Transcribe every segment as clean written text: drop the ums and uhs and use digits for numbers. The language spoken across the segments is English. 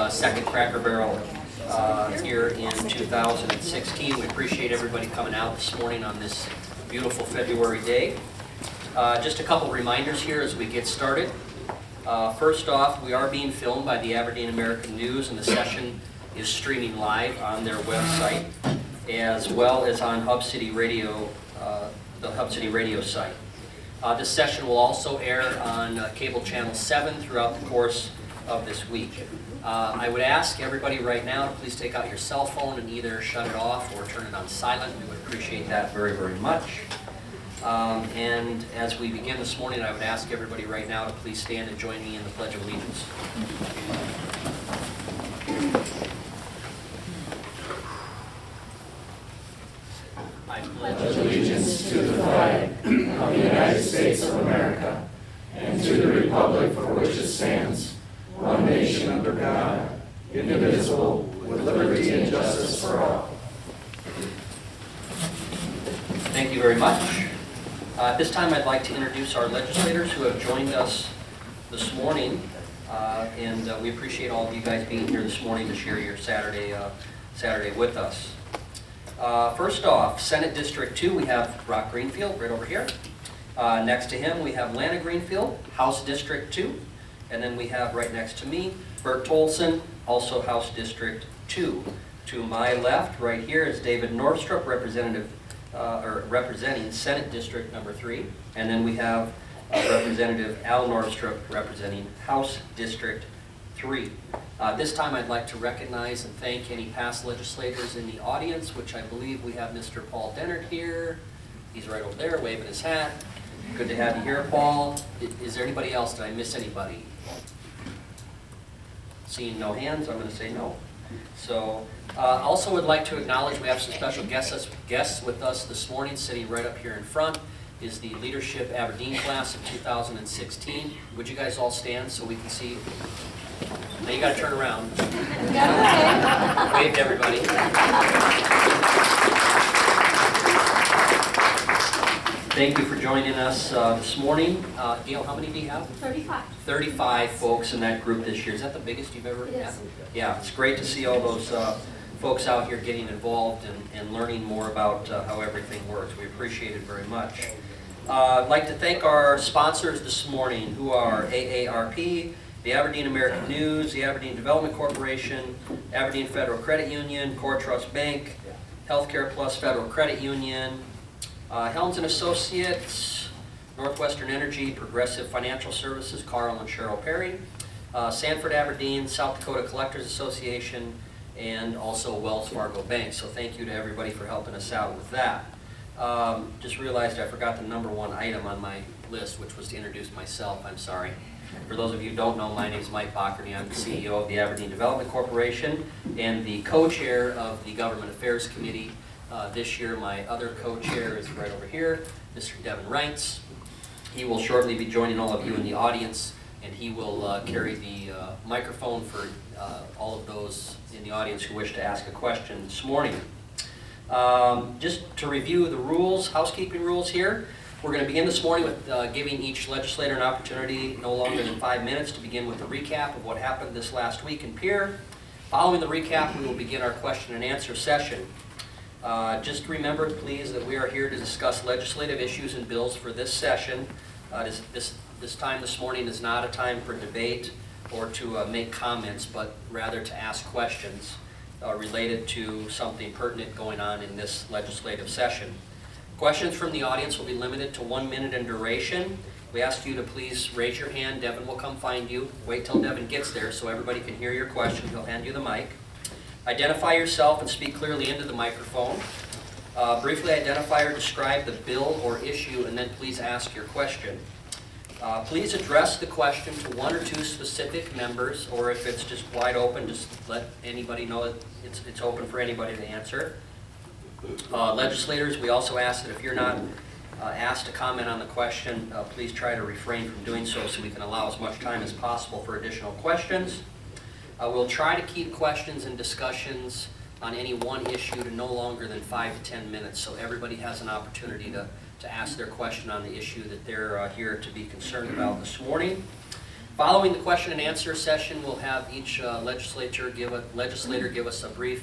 Second Cracker Barrel here in 2016. We appreciate everybody coming out this morning on this beautiful February day. Just a couple reminders here as we get started. First off, we are being filmed by the Aberdeen American News, and the session is streaming live on their website as well as on Hub City Radio, the Hub City Radio site. This session will also air on cable channel 7 throughout the course of this week. I would ask everybody right now to please take out your cell phone and either shut it off or turn it on silent. We would appreciate that very, very much. And as we begin this morning, I would ask everybody right now to please stand and join me in the Pledge of Allegiance. I pledge allegiance to the flag of the United States of America and to the republic for which it stands, one nation under God, indivisible, with liberty and justice for all. Thank you very much. At this time, I'd like to introduce our legislators who have joined us this morning, and we appreciate all of you guys being here this morning to share your Saturday with us. First off, Senate District 2, we have Brock Greenfield right over here. Next to him, we have Lana Greenfield, House District 2. And then we have right next to me, Bert Tolson, also House District 2. To my left, right here, is David Northrup, representing Senate District number 3. And then we have Representative Al Northrup representing House District 3. This time I'd like to recognize and thank any past legislators in the audience, which I believe we have Mr. Paul Dennert here. He's right over there waving his hat. Good to have you here, Paul. Is there anybody else? Did I miss anybody? Seeing no hands, I'm going to say no. So, also would like to acknowledge we have some special guests with us this morning. Sitting right up here in front is the Leadership Aberdeen class of 2016. Would you guys all stand so we can see? Now you got to turn around. Wave to everybody. Thank you for joining us this morning. Gail, how many do you have? 35. 35 folks in that group this year. Is that the biggest you've ever had? Yeah, it's great to see all those folks out here getting involved and learning more about how everything works. We appreciate it very much. I'd like to thank our sponsors this morning, who are AARP, the Aberdeen American News, the Aberdeen Development Corporation, Aberdeen Federal Credit Union, Core Trust Bank, Healthcare Plus Federal Credit Union, Helms & Associates, Northwestern Energy, Progressive Financial Services, Carl and Cheryl Perry, Sanford Aberdeen, South Dakota Collectors Association, and also Wells Fargo Bank. So thank you to everybody for helping us out with that. Just realized I forgot the number one item on my list, which was to introduce myself. I'm sorry. For those of you who don't know, my name is Mike Bockerty. I'm the CEO of the Aberdeen Development Corporation and the co-chair of the Government Affairs Committee. This year, my other co-chair is right over here, Mr. Devin Reitz. He will shortly be joining all of you in the audience, and he will carry the microphone for all of those in the audience who wish to ask a question this morning. Just to review the rules, housekeeping rules here, we're going to begin this morning with giving each legislator an opportunity no longer than 5 minutes to begin with a recap of what happened this last week in Pierre. Following the recap, we will begin our question and answer session. Just remember, please, that we are here to discuss legislative issues and bills for this session. This time this morning is not a time for debate or to make comments, but rather to ask questions related to something pertinent going on in this legislative session. Questions from the audience will be limited to 1 minute in duration. We ask you to please raise your hand. Devin will come find you. Wait till Devin gets there so everybody can hear your question. He'll hand you the mic. Identify yourself and speak clearly into the microphone. Briefly identify or describe the bill or issue, and then please ask your question. Please address the question to one or two specific members, or if it's just wide open, just let anybody know that it's open for anybody to answer. Legislators, we also ask that if you're not asked to comment on the question, please try to refrain from doing so we can allow as much time as possible for additional questions. We'll try to keep questions and discussions on any one issue to no longer than 5 to 10 minutes, so everybody has an opportunity to ask their question on the issue that they're here to be concerned about this morning. Following the question and answer session, we'll have each legislator give us a brief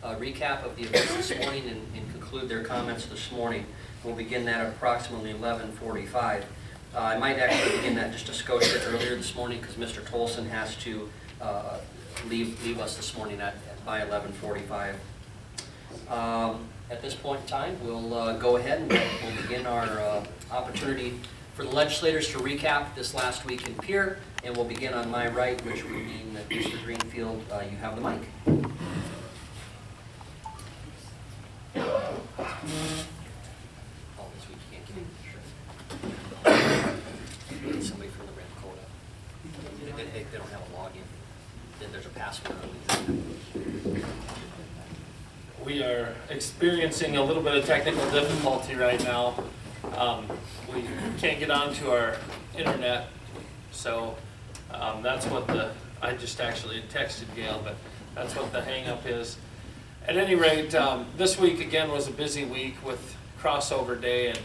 recap of the events this morning and conclude their comments this morning. We'll begin that at approximately 11:45. I might actually begin that just a skosh earlier this morning because Mr. Tolson has to leave us this morning by 11:45. At this point in time, we'll go ahead and we'll begin our opportunity for the legislators to recap this last week in Pierre, and we'll begin on my right, which would mean that Mr. Greenfield, you have the mic. Oh, this week you can't get in. Sure. Somebody from the Red Coda. They don't have a login. Then there's a password on it. We are experiencing a little bit of technical difficulty right now. We can't get onto our internet, so that's what I just actually texted Gail, but that's what the hang-up is. At any rate, this week again was a busy week with crossover day and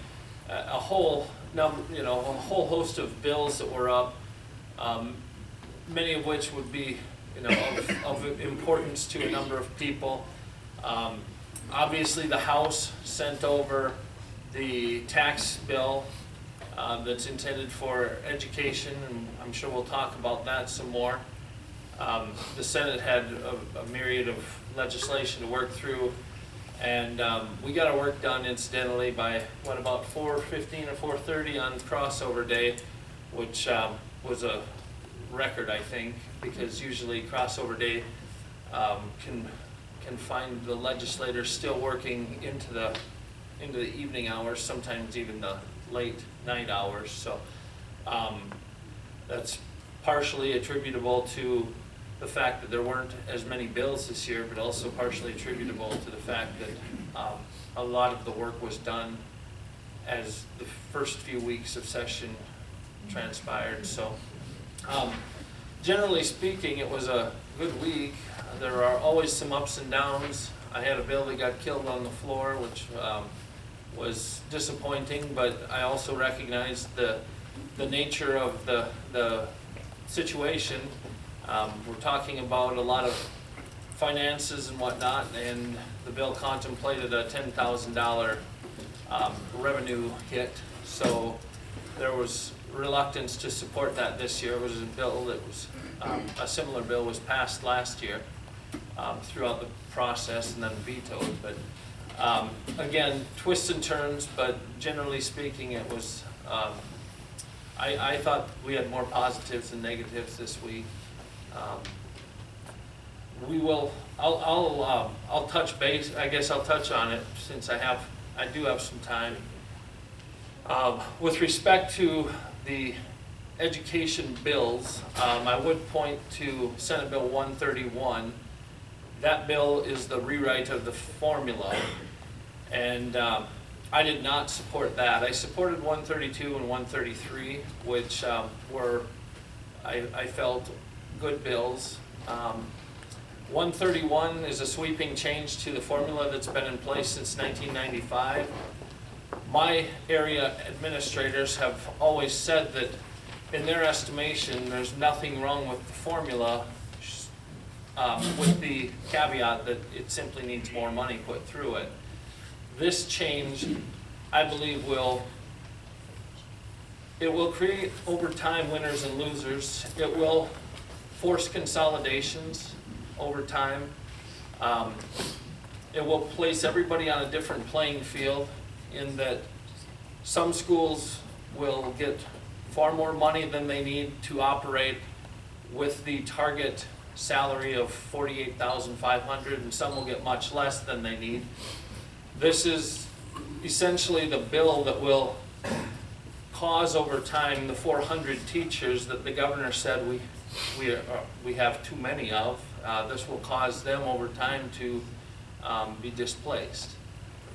a whole host of bills that were up, many of which would be of importance to a number of people. Obviously, the House sent over the tax bill that's intended for education, and I'm sure we'll talk about that some more. The Senate had a myriad of legislation to work through, and we got our work done incidentally by about 4:15 or 4:30 on crossover day, which was a record, I think, because usually crossover day can find the legislators still working into the evening hours, sometimes even the late night hours. So that's partially attributable to the fact that there weren't as many bills this year, but also partially attributable to the fact that a lot of the work was done as the first few weeks of session transpired. So generally speaking, it was a good week. There are always some ups and downs. I had a bill that got killed on the floor, which was disappointing, but I also recognized the nature of the situation. We're talking about a lot of finances and whatnot, and the bill contemplated a $10,000 revenue hit, so there was reluctance to support that this year. It was a bill that was, a similar bill was passed last year throughout the process and then vetoed, but again, twists and turns, but generally speaking, it was, I thought we had more positives than negatives this week. I'll touch base, I guess I'll touch on it since I do have some time. With respect to the education bills, I would point to Senate Bill 131. That bill is the rewrite of the formula, and I did not support that. I supported 132 and 133, which were, I felt, good bills. 131 is a sweeping change to the formula that's been in place since 1995. My area administrators have always said that in their estimation there's nothing wrong with the formula, with the caveat that it simply needs more money put through it. This change, I believe, will create over time winners and losers. It will force consolidations over time. It will place everybody on a different playing field in that some schools will get far more money than they need to operate with the target salary of $48,500, and some will get much less than they need. This is essentially the bill that will cause over time the 400 teachers that the governor said we have too many of. This will cause them over time to be displaced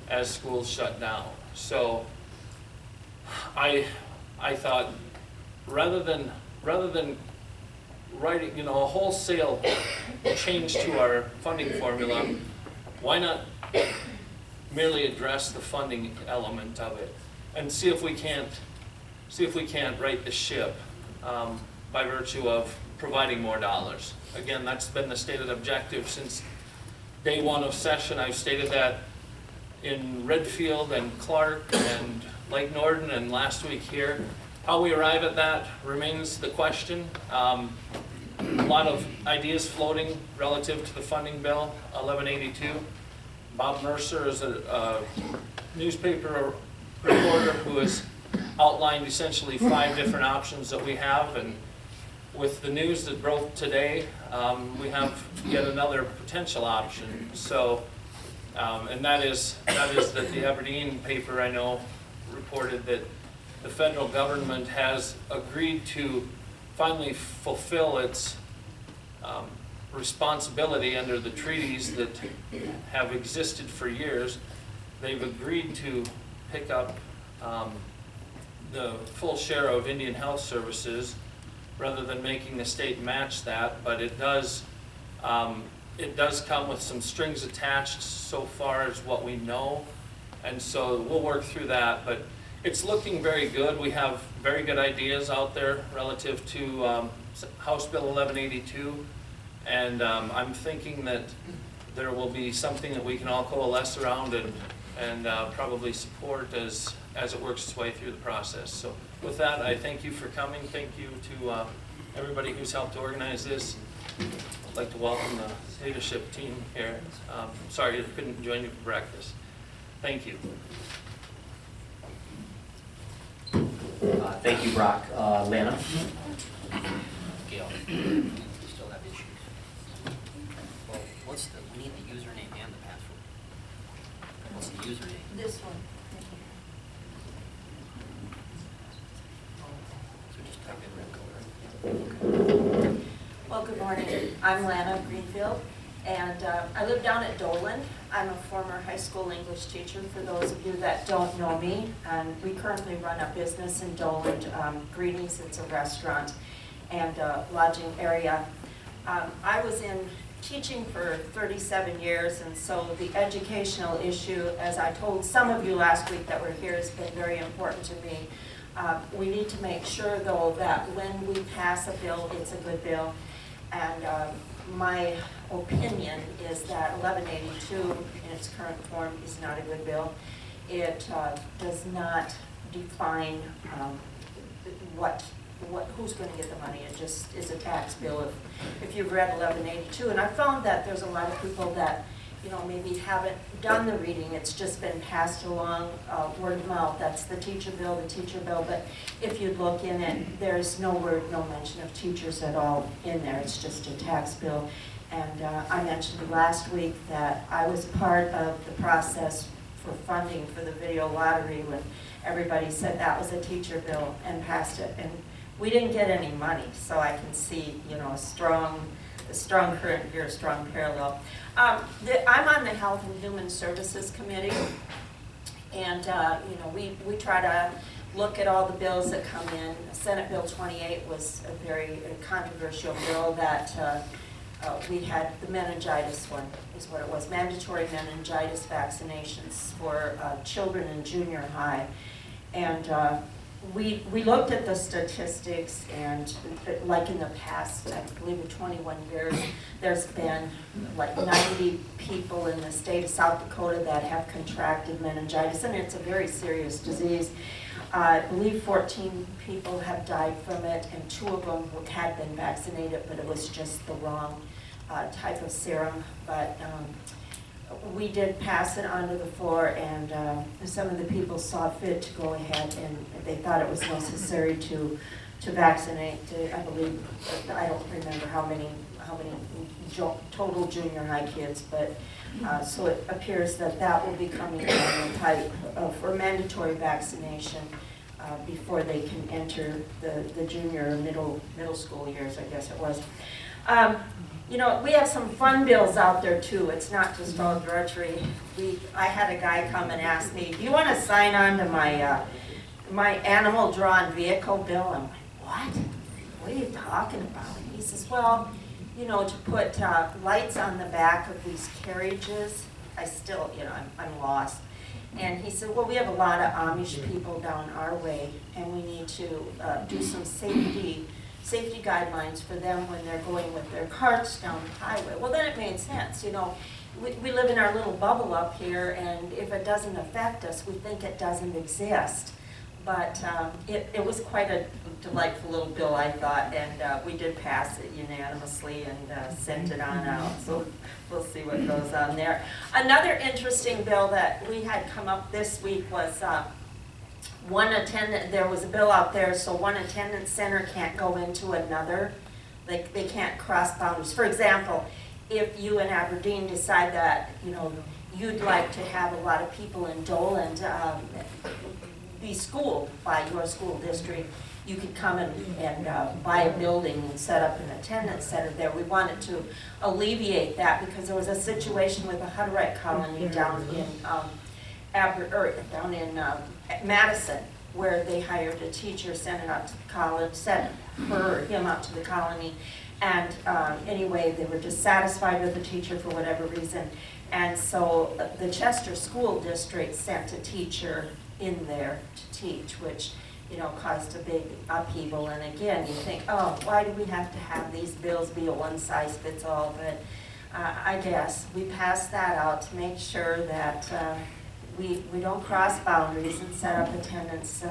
as schools shut down. So I thought rather than writing a wholesale change to our funding formula, why not merely address the funding element of it and see if we can't right the ship. by virtue of providing more dollars. Again, that's been the stated objective since day one of session. I've stated that in Redfield and Clark and Lake Norden and last week here. How we arrive at that remains the question. A lot of ideas floating relative to the funding bill, 1182. Bob Mercer is a newspaper reporter who has outlined essentially 5 different options that we have, and with the news that broke today, we have yet another potential option. So, and that is that the Aberdeen paper, I know, reported that the federal government has agreed to finally fulfill its responsibility under the treaties that have existed for years. They've agreed to pick up the full share of Indian Health Services rather than making the state match that, but it does come with some strings attached so far as what we know, and so we'll work through that, but it's looking very good. We have very good ideas out there relative to House Bill 1182, and I'm thinking that there will be something that we can all coalesce around and probably support as it works its way through the process. So with that, I thank you for coming. Thank you to everybody who's helped organize this. I'd like to welcome the leadership team here. Sorry I couldn't join you for breakfast. Thank you. Thank you, Brock. Lana? Gail? You still have issues? Well, we need the username and the password. What's the username? This one. So just type in red color. Well, good morning. I'm Lana Greenfield, and I live down at Dolan. I'm a former high school English teacher, for those of you that don't know me. And we currently run a business in Dolan, Greetings. It's a restaurant and lodging area. I was in teaching for 37 years, and so the educational issue, as I told some of you last week that were here, has been very important to me. We need to make sure, though, that when we pass a bill, it's a good bill. And my opinion is that 1182 in its current form is not a good bill. It does not define who's going to get the money. It just is a tax bill if you've read 1182. And I found that there's a lot of people that maybe haven't done the reading. It's just been passed along word of mouth. That's the teacher bill. But if you look in it, there's no mention of teachers at all in there. It's just a tax bill. And I mentioned last week that I was part of the process for funding for the video lottery when everybody said that was a teacher bill and passed it. And we didn't get any money, so I can see, a strong current here, a strong parallel. I'm on the Health and Human Services Committee, and we try to look at all the bills that come in. Senate Bill 28 was a very controversial bill that we had. The meningitis one is what it was, mandatory meningitis vaccinations for children in junior high. And we looked at the statistics, and like in the past, I believe in 21 years, there's been like 90 people in the state of South Dakota that have contracted meningitis, and it's a very serious disease. I believe 14 people have died from it, and 2 of them had been vaccinated, but it was just the wrong type of serum. But we did pass it onto the floor, and some of the people saw fit to go ahead, and they thought it was necessary to vaccinate. I believe, I don't remember how many total junior high kids, but so it appears that will be coming down the pipe for mandatory vaccination before they can enter the junior or middle school years, I guess it was. We have some fun bills out there too. It's not just all drudgery. I had a guy come and ask me, "Do you want to sign on to my animal drawn vehicle bill?" I'm like, "What? What are you talking about?" And he says, "Well, to put lights on the back of these carriages." I still, I'm lost. And he said, "Well, we have a lot of Amish people down our way, and we need to do some safety safety guidelines for them when they're going with their carts down the highway. Well, then it made sense, you know. We live in our little bubble up here, and if it doesn't affect us, we think it doesn't exist. But it was quite a delightful little bill, I thought, and we did pass it unanimously and sent it on out. So we'll see what goes on there. Another interesting bill that we had come up this week was there was a bill out there, so one attendance center can't go into another. Like, they can't cross boundaries. For example, if you in Aberdeen decide that, you know, you'd like to have a lot of people in Dolan be schooled by your school district, you could come and buy a building and set up an attendance center there. We wanted to alleviate that because there was a situation with a Hutterite colony down in Madison, where they hired a teacher, sent it out to the college, sent her or him out to the colony, and anyway, they were dissatisfied with the teacher for whatever reason, and so the Chester School District sent a teacher in there to teach, which, you know, caused a big upheaval. And again, you think, oh, why do we have to have these bills be a one-size-fits-all? But I guess we passed that out to make sure that we don't cross boundaries and set up attendance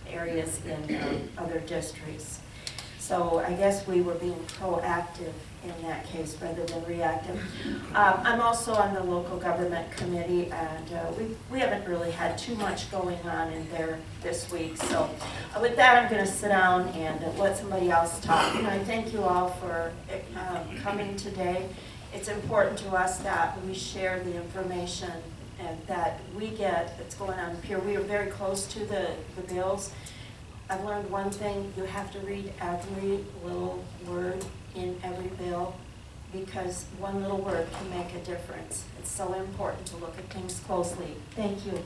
areas in other districts. So I guess we were being proactive in that case rather than reactive. I'm also on the local government committee, and we haven't really had too much going on in there this week. So with that, I'm going to sit down and let somebody else talk. And I thank you all for coming today. It's important to us that we share the information and that we get that's going on here. We are very close to the bills. I've learned one thing: you have to read every little word in every bill, because one little word can make a difference. It's so important to look at things closely. Thank you.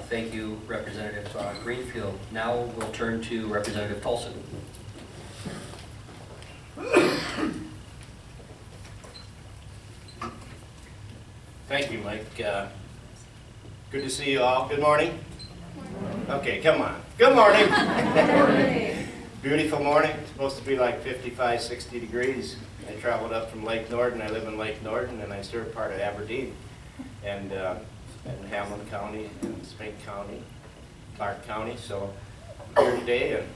Thank you, Representative Greenfield. Now we'll turn to Representative Tolson. Thank you, Mike. Good to see you all. Good morning. Okay, come on. Good morning. Good morning. Beautiful morning. It's supposed to be like 55, 60 degrees. I traveled up from Lake Norden. I live in Lake Norden, and I serve part of Aberdeen, and in Hamlin County, and Spink County, Clark County. So I'm here today, and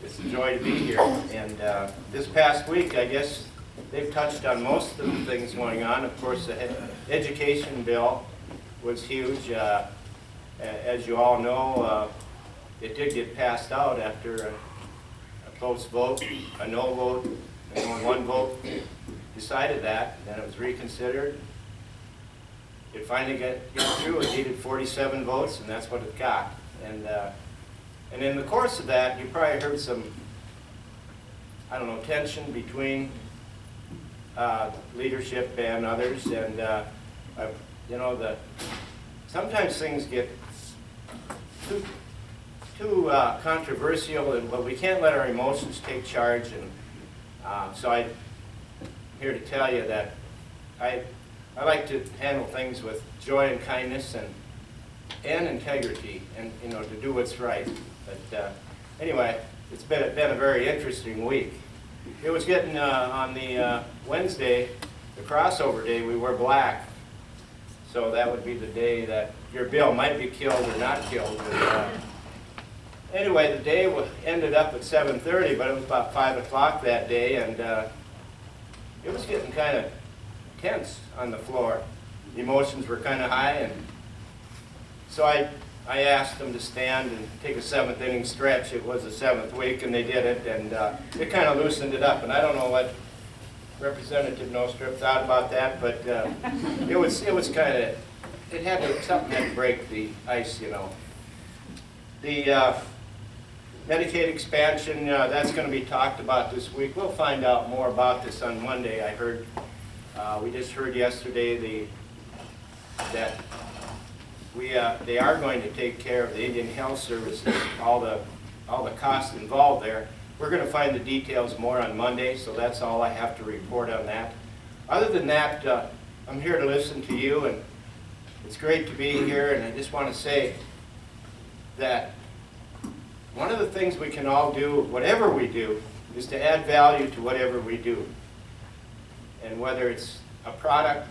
it's a joy to be here. And this past week, I guess they've touched on most of the things going on. Of course, the education bill was huge. As you all know, it did get passed out after a close vote, a no vote, and one vote decided that. Then it was reconsidered. It finally got through. It needed 47 votes, and that's what it got. And in the course of that, you probably heard some, I don't know, tension between leadership and others, and you know, sometimes things get too controversial, but we can't let our emotions take charge. And so I'm here to tell you that I like to handle things with joy and kindness and integrity, and, you know, to do what's right. But anyway, it's been a very interesting week. It was getting on the Wednesday, the crossover day, we were black. So that would be the day that your bill might be killed or not killed. But, anyway, the day ended up at 7:30, but it was about 5 o'clock that day, and it was getting kind of tense on the floor. The emotions were kind of high, and so I asked them to stand and take a 7th inning stretch. It was the 7th week, and they did it, and it kind of loosened it up. And I don't know what Representative Nostrip thought about that, but it was kind of, something had to break the ice, you know. The Medicaid expansion, that's going to be talked about this week. We'll find out more about this on Monday. I heard, we just heard yesterday that they are going to take care of the Indian Health Services, all the costs involved there. We're going to find the details more on Monday, so that's all I have to report on that. Other than that, I'm here to listen to you, and it's great to be here, and I just want to say that one of the things we can all do, whatever we do, is to add value to whatever we do. And whether it's a product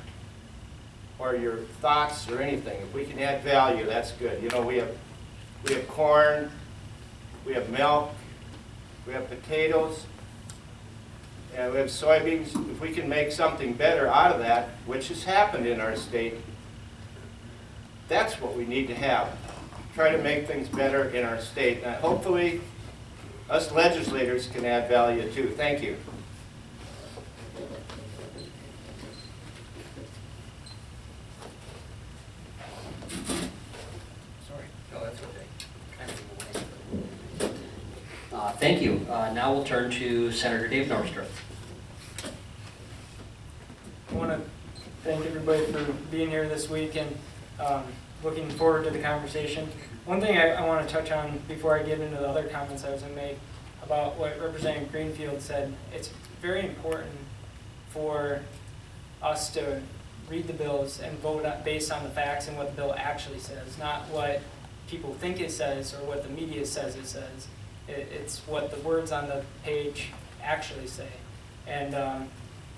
or your thoughts or anything, if we can add value, that's good. You know, we have corn, we have milk, we have potatoes, and we have soybeans. If we can make something better out of that, which has happened in our state, that's what we need to have. Try to make things better in our state. And hopefully, us legislators can add value too. Thank you. Sorry. No, that's okay. Kind of away. Thank you. Now we'll turn to Senator Dave Norström. I want to thank everybody for being here this week and looking forward to the conversation. One thing I want to touch on before I get into the other comments I was going to make about what Representative Greenfield said, it's very important for us to read the bills and vote based on the facts and what the bill actually says, not what people think it says or what the media says it says. It's what the words on the page actually say. And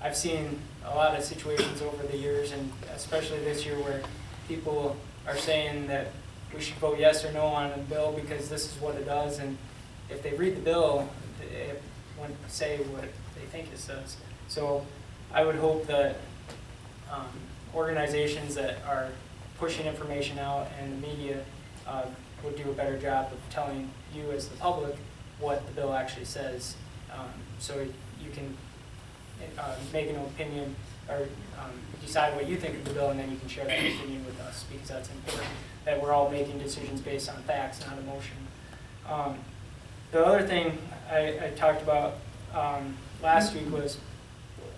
I've seen a lot of situations over the years, and especially this year, where people are saying that we should vote yes or no on a bill because this is what it does, and if they read the bill, it won't say what they think it says. So I would hope that organizations that are pushing information out and the media would do a better job of telling you as the public what the bill actually says, so you can make an opinion or decide what you think of the bill, and then you can share that opinion with us, because that's important, that we're all making decisions based on facts, not emotion. The other thing I talked about last week was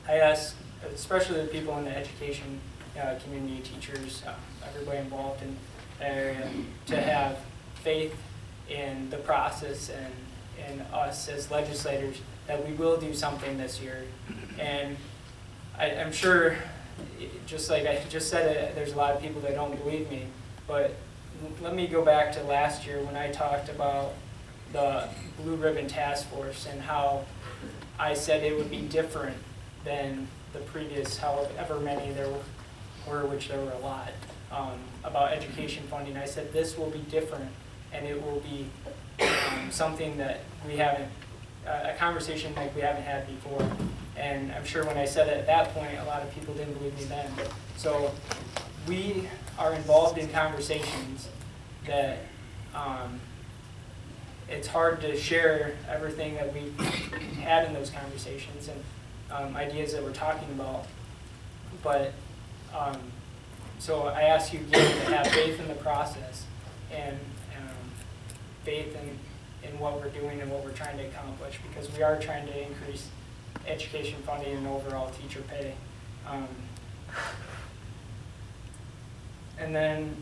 I asked, especially the people in the education community, teachers, everybody involved in that area, to have faith in the process and in us as legislators, that we will do something this year. And I'm sure, just like I just said it, there's a lot of people that don't believe me, but let me go back to last year when I talked about the Blue Ribbon Task Force and how I said it would be different than the previous however many there were, which there were a lot, about education funding. I said this will be different, and it will be something that we haven't, a conversation like we haven't had before. And I'm sure when I said it at that point, a lot of people didn't believe me then. So we are involved in conversations that it's hard to share everything that we had in those conversations and ideas that we're talking about. But so I ask you again to have faith in the process and faith in what we're doing and what we're trying to accomplish, because we are trying to increase education funding and overall teacher pay. And then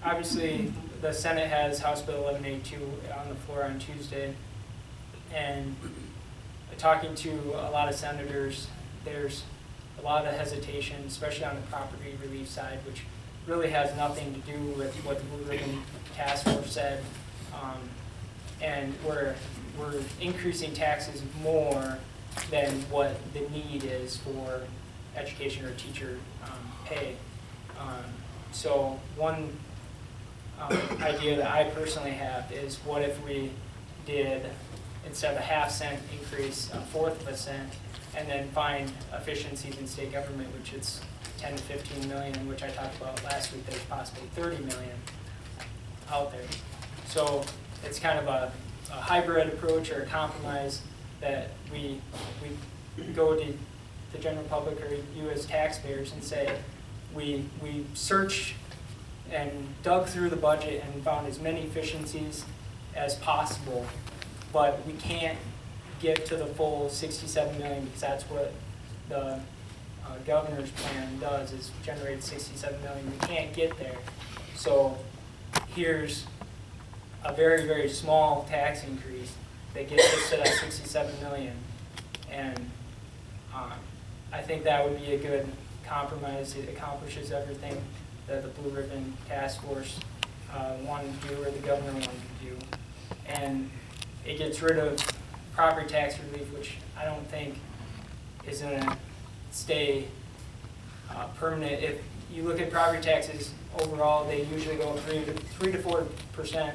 obviously the Senate has House Bill 1182 on the floor on Tuesday, and talking to a lot of senators, there's a lot of hesitation, especially on the property relief side, which really has nothing to do with what the Blue Ribbon Task Force said. And we're increasing taxes more than what the need is for education or teacher pay. So one idea that I personally have is, what if we did, instead of a half-cent increase, a fourth of a cent, and then find efficiencies in state government, which is 10 to 15 million, which I talked about last week. There's possibly 30 million out there. So it's kind of a hybrid approach or a compromise that we go to the general public or you as taxpayers and say, we searched and dug through the budget and found as many efficiencies as possible, but we can't get to the full 67 million because that's what the governor's plan does, is generate 67 million. We can't get there. So here's a very, very small tax increase that gets us to that 67 million. And I think that would be a good compromise. It accomplishes everything that the Blue Ribbon Task Force wanted to do, or the governor wanted to do. And it gets rid of property tax relief, which I don't think is gonna stay permanent. If you look at property taxes overall, they usually go 3 to 4%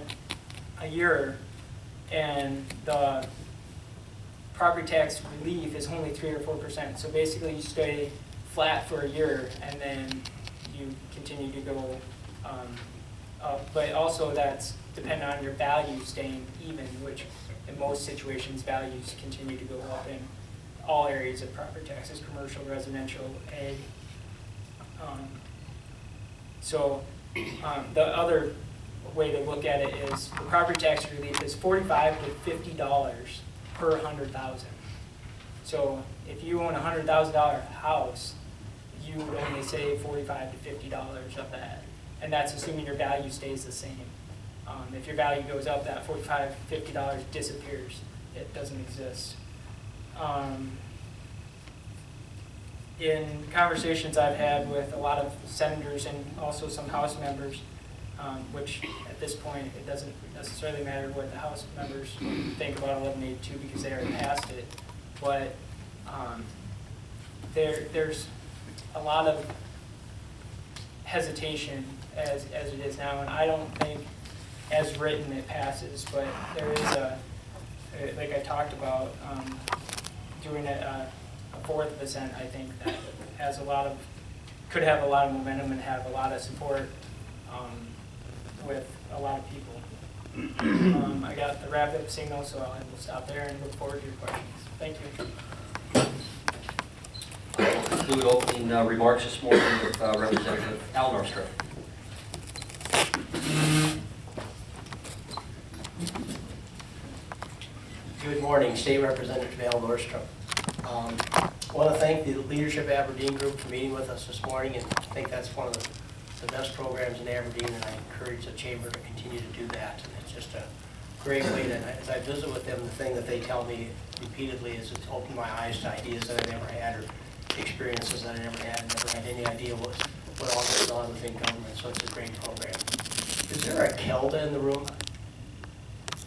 a year, and the property tax relief is only 3 or 4%. So basically, you stay flat for a year, and then you continue to go up. But also, that's dependent on your value staying even, which in most situations, values continue to go up in all areas of property taxes: commercial, residential, ag. The other way to look at it is the property tax relief is $45 to $50 per 100,000. So if you own a $100,000 house, you would only save $45 to $50 of that, and that's assuming your value stays the same. If your value goes up, that $45 to $50 disappears. It doesn't exist. In conversations I've had with a lot of senators and also some House members, which at this point it doesn't necessarily matter what the House members think about 1182 because they already passed it, but there's a lot of hesitation as it is now, and I don't think as written it passes, but there is like I talked about, doing a fourth of a cent, I think that has could have a lot of momentum and have a lot of support with a lot of people. I got the wrap up signal, so I will stop there and look forward to your questions. Thank you. I will conclude opening remarks this morning with Representative Al Norstrip. Good morning, State Representative Al Norstrip. I want to thank the Leadership Aberdeen group for meeting with us this morning, and I think that's one of the best programs in Aberdeen, and I encourage the Chamber to continue to do that. And it's just a great way to, as I visit with them, the thing that they tell me repeatedly is it's opened my eyes to ideas that I never had or experiences that I never had any idea what all goes on within government, so it's a great program. Is there a Kelda in the room?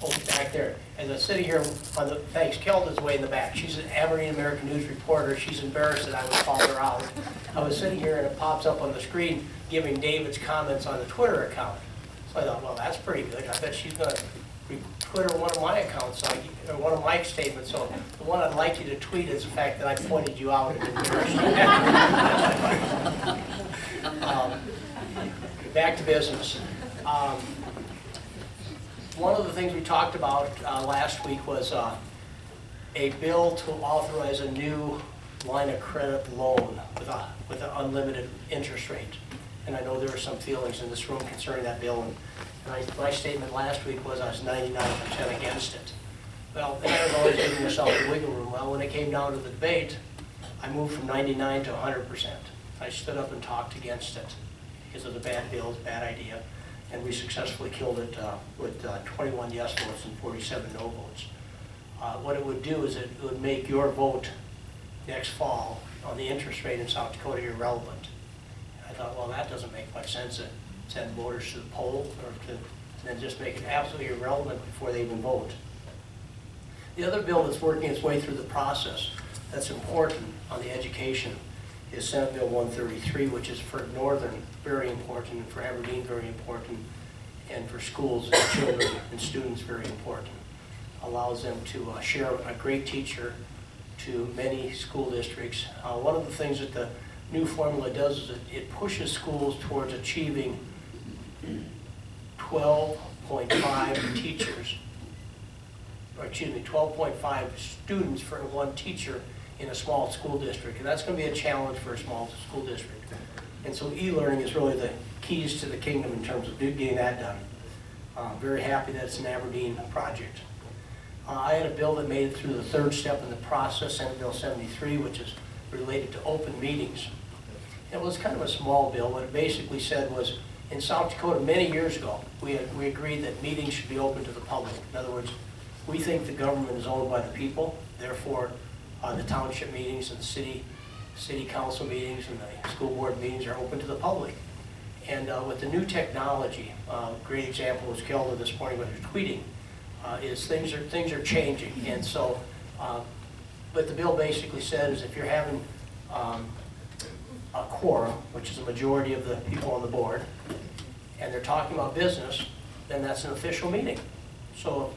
Oh, back there. As I'm sitting here on the, thanks, Kelda's way in the back. She's an Aberdeen American News reporter. She's embarrassed that I would call her out. I was sitting here and it pops up on the screen giving David's comments on the Twitter account. So I thought, well, that's pretty good. I bet she's going to Twitter one of my accounts, or one of my statements. So the one I'd like you to tweet is the fact that I pointed you out and embarrassed you. Back to business. One of the things we talked about last week was a bill to authorize a new line of credit loan with an unlimited interest rate. And I know there were some feelings in this room concerning that bill, and my statement last week was I was 99% against it. Well, the matter of always giving yourself the wiggle room. Well, when it came down to the debate, I moved from 99 to 100%. I stood up and talked against it because it was a bad bill, it's a bad idea. And we successfully killed it with 21 yes votes and 47 no votes. What it would do is it would make your vote next fall on the interest rate in South Dakota irrelevant. I thought, well, that doesn't make much sense to send voters to the poll or to then just make it absolutely irrelevant before they even vote. The other bill that's working its way through the process that's important on the education is Senate Bill 133, which is for Northern very important, and for Aberdeen very important, and for schools and children and students very important. Allows them to share a great teacher to many school districts. One of the things that the new formula does is it pushes schools towards achieving 12.5 teachers, or excuse me, 12.5 students for one teacher in a small school district, and that's going to be a challenge for a small school district. And so e-learning is really the keys to the kingdom in terms of getting that done. Very happy that it's an Aberdeen project. I had a bill that made it through the third step in the process, Senate Bill 73, which is related to open meetings. It was kind of a small bill. What it basically said was, in South Dakota many years ago, we agreed that meetings should be open to the public. In other words, we think the government is owned by the people, therefore the township meetings and the city council meetings and the school board meetings are open to the public. And with the new technology, a great example was Kelda this morning with her tweeting. is things are changing. And so, what the bill basically said is if you're having a quorum, which is a majority of the people on the board, and they're talking about business, then that's an official meeting. So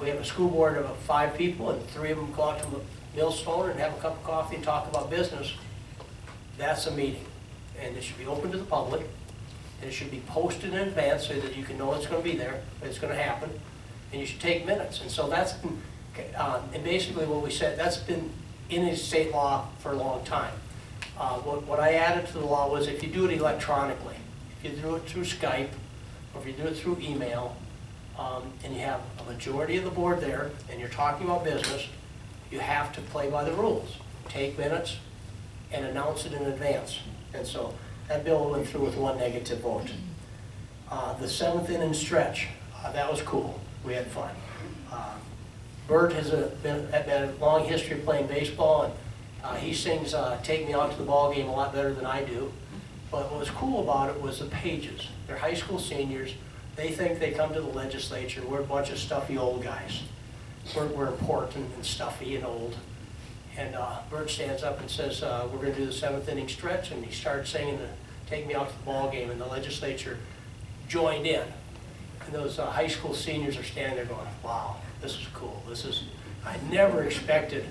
we have a school board of 5 people, and 3 of them go out to Millstone and have a cup of coffee and talk about business. That's a meeting, and it should be open to the public, and it should be posted in advance so that you can know it's going to be there, that it's going to happen, and you should take minutes. And so that's been, and basically what we said, that's been in a state law for a long time. What I added to the law was if you do it electronically, if you do it through Skype, or if you do it through email, and you have a majority of the board there, and you're talking about business, you have to play by the rules. Take minutes and announce it in advance. And so that bill went through with 1 negative vote. The 7th inning stretch, that was cool. We had fun. Bert had a long history of playing baseball, and he sings "Take Me Out to the Ball Game" a lot better than I do. But what was cool about it was the pages. They're high school seniors. They think they come to the legislature. We're a bunch of stuffy old guys. We're important and stuffy and old. And Bert stands up and says, we're going to do the 7th inning stretch, and he started singing "Take Me Out to the Ball Game," and the legislature joined in. And those high school seniors are standing there going, wow, this is cool. I never expected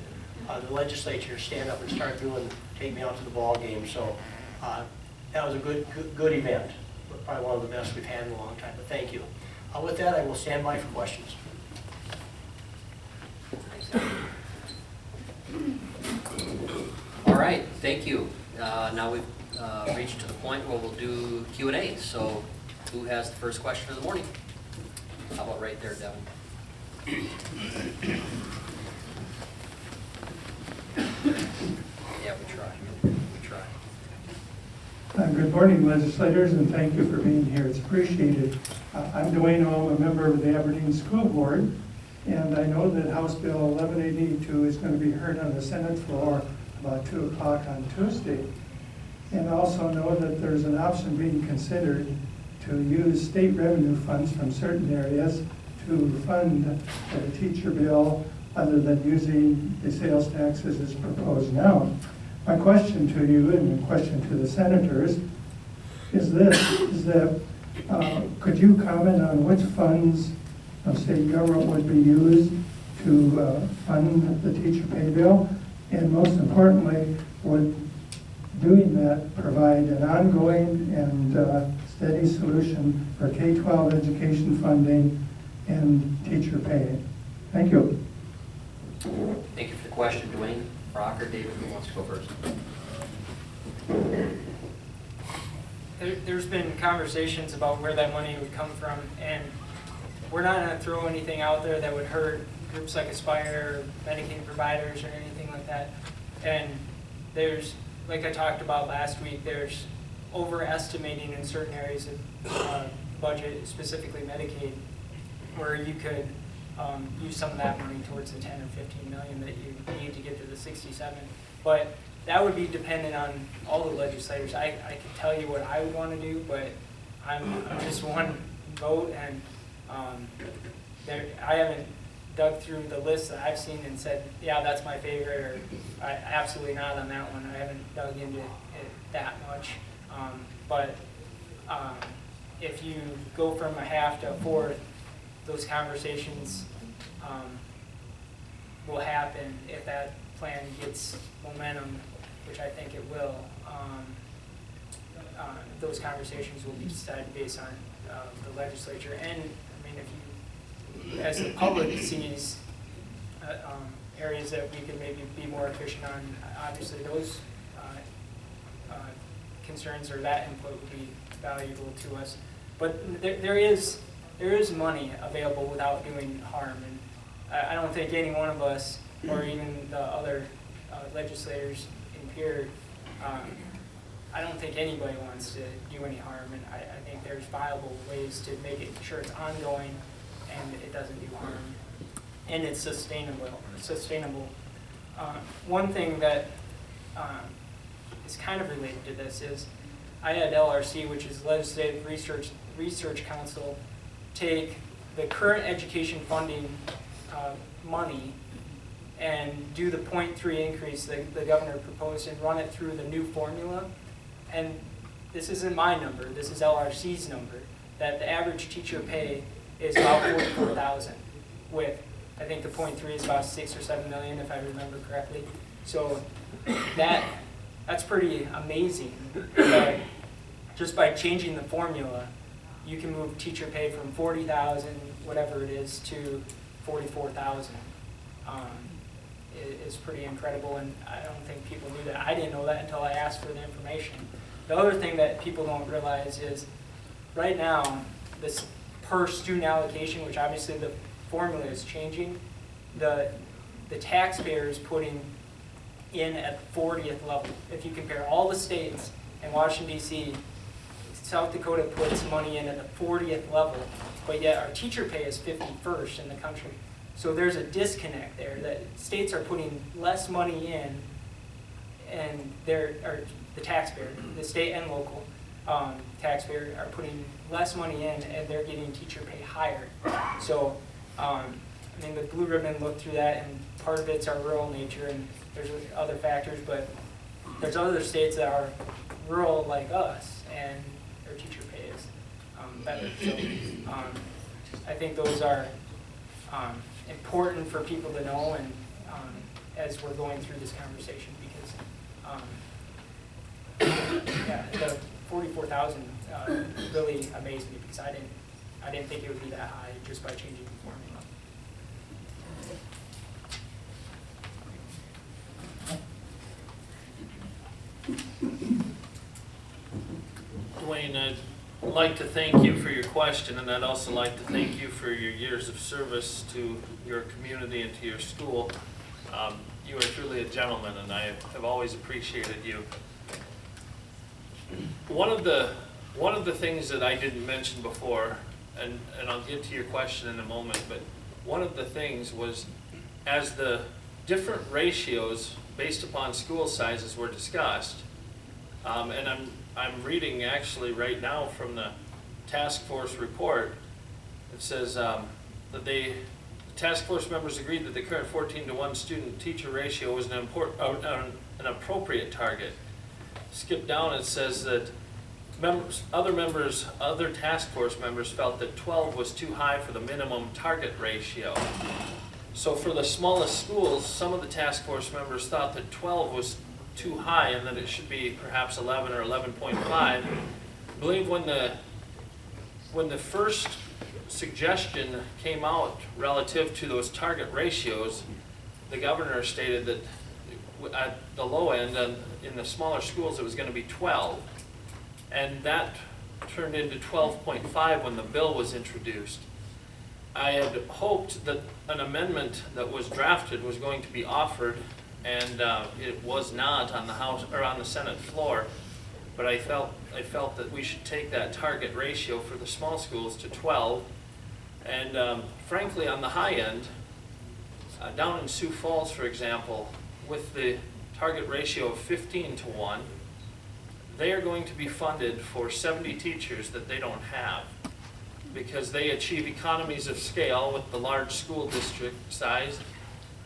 the legislature to stand up and start doing "Take Me Out to the Ball Game." So that was a good event. Probably one of the best we've had in a long time, but thank you. With that, I will stand by for questions. All right, thank you. Now we've reached to the point where we'll do Q&A. So who has the first question of the morning? How about right there, Devin? Yeah, we try. Good morning, legislators, and thank you for being here. It's appreciated. I'm Dwayne Ohm, a member of the Aberdeen School Board, and I know that House Bill 11882 is going to be heard on the Senate floor about 2 o'clock on Tuesday. And I also know that there's an option being considered to use state revenue funds from certain areas to fund a teacher bill other than using the sales taxes as proposed now. My question to you and the question to the senators is that could you comment on which funds of state government would be used to fund the teacher pay bill? And most importantly, would doing that provide an ongoing and steady solution for K-12 education funding and teacher pay? Thank you. Thank you for the question, Dwayne. Brock or David, who wants to go first? There's been conversations about where that money would come from, and we're not going to throw anything out there that would hurt groups like Aspire or Medicaid providers or anything like that. And there's, like I talked about last week, there's overestimating in certain areas of budget, specifically Medicaid, where you could use some of that money towards the 10 or 15 million that you need to get to the 67. But that would be dependent on all the legislators. I could tell you what I would want to do, but I'm just one vote, and I haven't dug through the list that I've seen and said, yeah, that's my favorite, or absolutely not on that one. I haven't dug into it that much. But if you go from a half to a fourth, those conversations will happen if that plan gets momentum, which I think it will. Those conversations will be decided based on the legislature. And I mean, if you, as the public sees areas that we could maybe be more efficient on, obviously those concerns or that input would be valuable to us. But there is money available without doing harm, and I don't think any one of us, or even the other legislators in Pierre, I don't think anybody wants to do any harm, and I think there's viable ways to make it sure it's ongoing and it doesn't do harm, and it's sustainable. One thing that is kind of related to this is I had LRC, which is Legislative Research Council, take the current education funding money and do the 0.3 increase that the governor proposed and run it through the new formula. And this isn't my number, this is LRC's number, that the average teacher pay is about $44,000 with, I think the 0.3 is about 6 or 7 million if I remember correctly. So that's pretty amazing. But just by changing the formula, you can move teacher pay from 40,000, whatever it is, to 44,000. Is pretty incredible, and I don't think people knew that. I didn't know that until I asked for the information. The other thing that people don't realize is, right now, this per student allocation, which obviously the formula is changing, the taxpayer is putting in at 40th level. If you compare all the states and Washington, D.C., South Dakota puts money in at the 40th level, but yet our teacher pay is 51st in the country. So there's a disconnect there, that states are putting less money in, and the taxpayer, the state and local taxpayer are putting less money in, and they're getting teacher pay higher. So, I mean, the Blue Ribbon looked through that, and part of it's our rural nature, and there's other factors, but there's other states that are rural like us, and their teacher pay is better. So, I think those are important for people to know, and as we're going through this conversation, because yeah, the 44,000 really amazed me, because I didn't think it would be that high just by changing the formula. Dwayne, I'd like to thank you for your question, and I'd also like to thank you for your years of service to your community and to your school. You are truly a gentleman, and I have always appreciated you. One of the things that I didn't mention before, and I'll get to your question in a moment, but one of the things was, as the different ratios based upon school sizes were discussed, and I'm reading actually right now from the task force report. It says that the task force members agreed that the current 14-to-1 student-teacher ratio was an appropriate target. Skip down, it says that other task force members felt that 12 was too high for the minimum target ratio. So for the smallest schools, some of the task force members thought that 12 was too high and that it should be perhaps 11 or 11.5. I believe when the first suggestion came out relative to those target ratios, the governor stated that at the low end and in the smaller schools it was going to be 12, and that turned into 12.5 when the bill was introduced. I had hoped that an amendment that was drafted was going to be offered, and it was not on the House or on the Senate floor. But I felt that we should take that target ratio for the small schools to 12, and frankly, on the high end, down in Sioux Falls, for example, with the target ratio of 15-to-1, they are going to be funded for 70 teachers that they don't have, because they achieve economies of scale with the large school district size,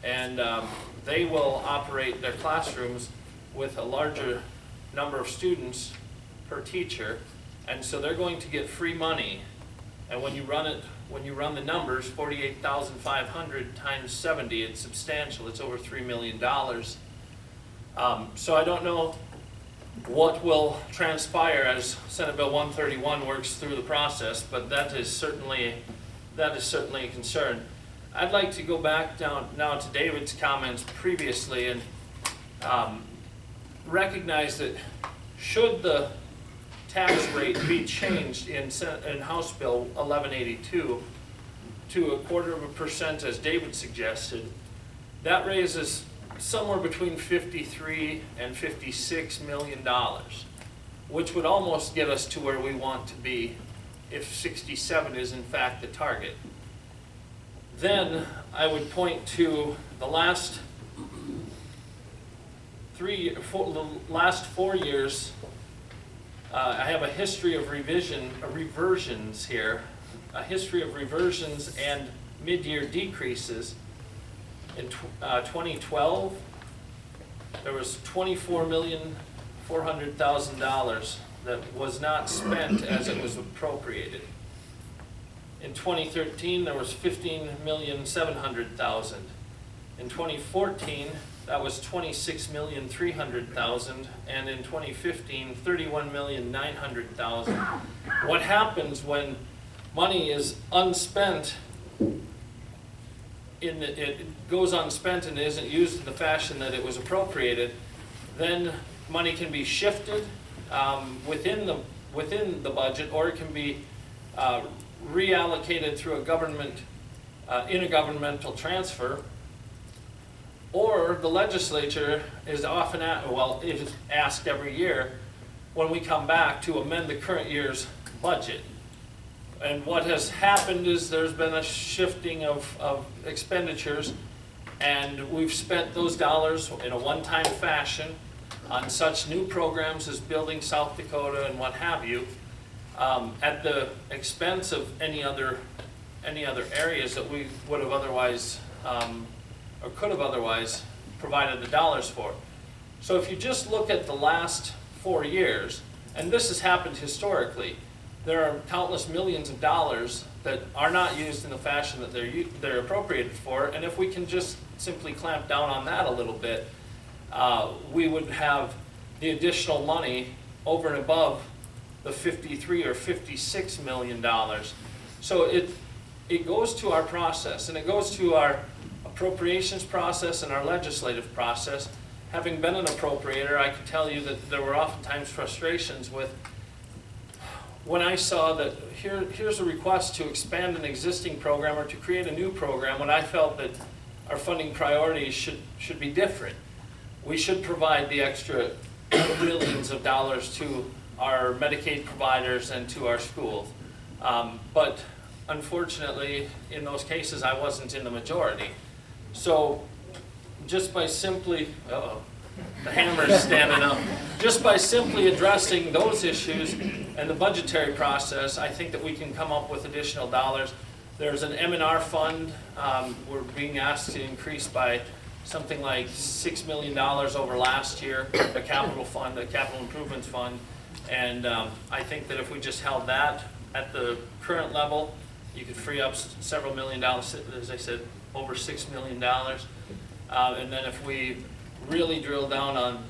and they will operate their classrooms with a larger number of students per teacher, and so they're going to get free money. And when you run the numbers, 48,500 times 70, it's substantial. It's over $3 million. So I don't know what will transpire as Senate Bill 131 works through the process, but that is certainly a concern. I'd like to go back down now to David's comments previously and recognize that should the tax rate be changed in House Bill 1182 to 0.25% as David suggested, that raises somewhere between $53 and $56 million, which would almost get us to where we want to be if 67 is in fact the target. Then I would point to the last 4 years. I have a history of reversions here. a history of reversions and mid-year decreases. In 2012, there was $24,400,000 that was not spent as it was appropriated. In 2013, there was $15,700,000. In 2014, that was $26,300,000, and in 2015, $31,900,000. What happens when money is unspent? It goes unspent and isn't used in the fashion that it was appropriated, then money can be shifted within the budget, or it can be reallocated through a intergovernmental transfer, or the legislature is often is asked every year when we come back to amend the current year's budget. And what has happened is there's been a shifting of expenditures, and we've spent those dollars in a one-time fashion on such new programs as Building South Dakota and what have you, at the expense of any other areas that we would have otherwise or could have otherwise provided the dollars for. So if you just look at the last 4 years, and this has happened historically, there are countless millions of dollars that are not used in the fashion that they're appropriated for, and if we can just simply clamp down on that a little bit, we would have the additional money over and above the $53 or $56 million. So it goes to our process, and it goes to our appropriations process and our legislative process. Having been an appropriator, I can tell you that there were oftentimes frustrations with when I saw that here's a request to expand an existing program or to create a new program, when I felt that our funding priorities should be different. We should provide the extra millions of dollars to our Medicaid providers and to our schools. But unfortunately, in those cases, I wasn't in the majority. So just by simply, the hammer's standing up. Just by simply addressing those issues and the budgetary process, I think that we can come up with additional dollars. There's an M&R fund. We're being asked to increase by something like $6 million over last year, a capital fund, a capital improvements fund. And I think that if we just held that at the current level, you could free up several million dollars, as I said, over $6 million. And then if we really drill down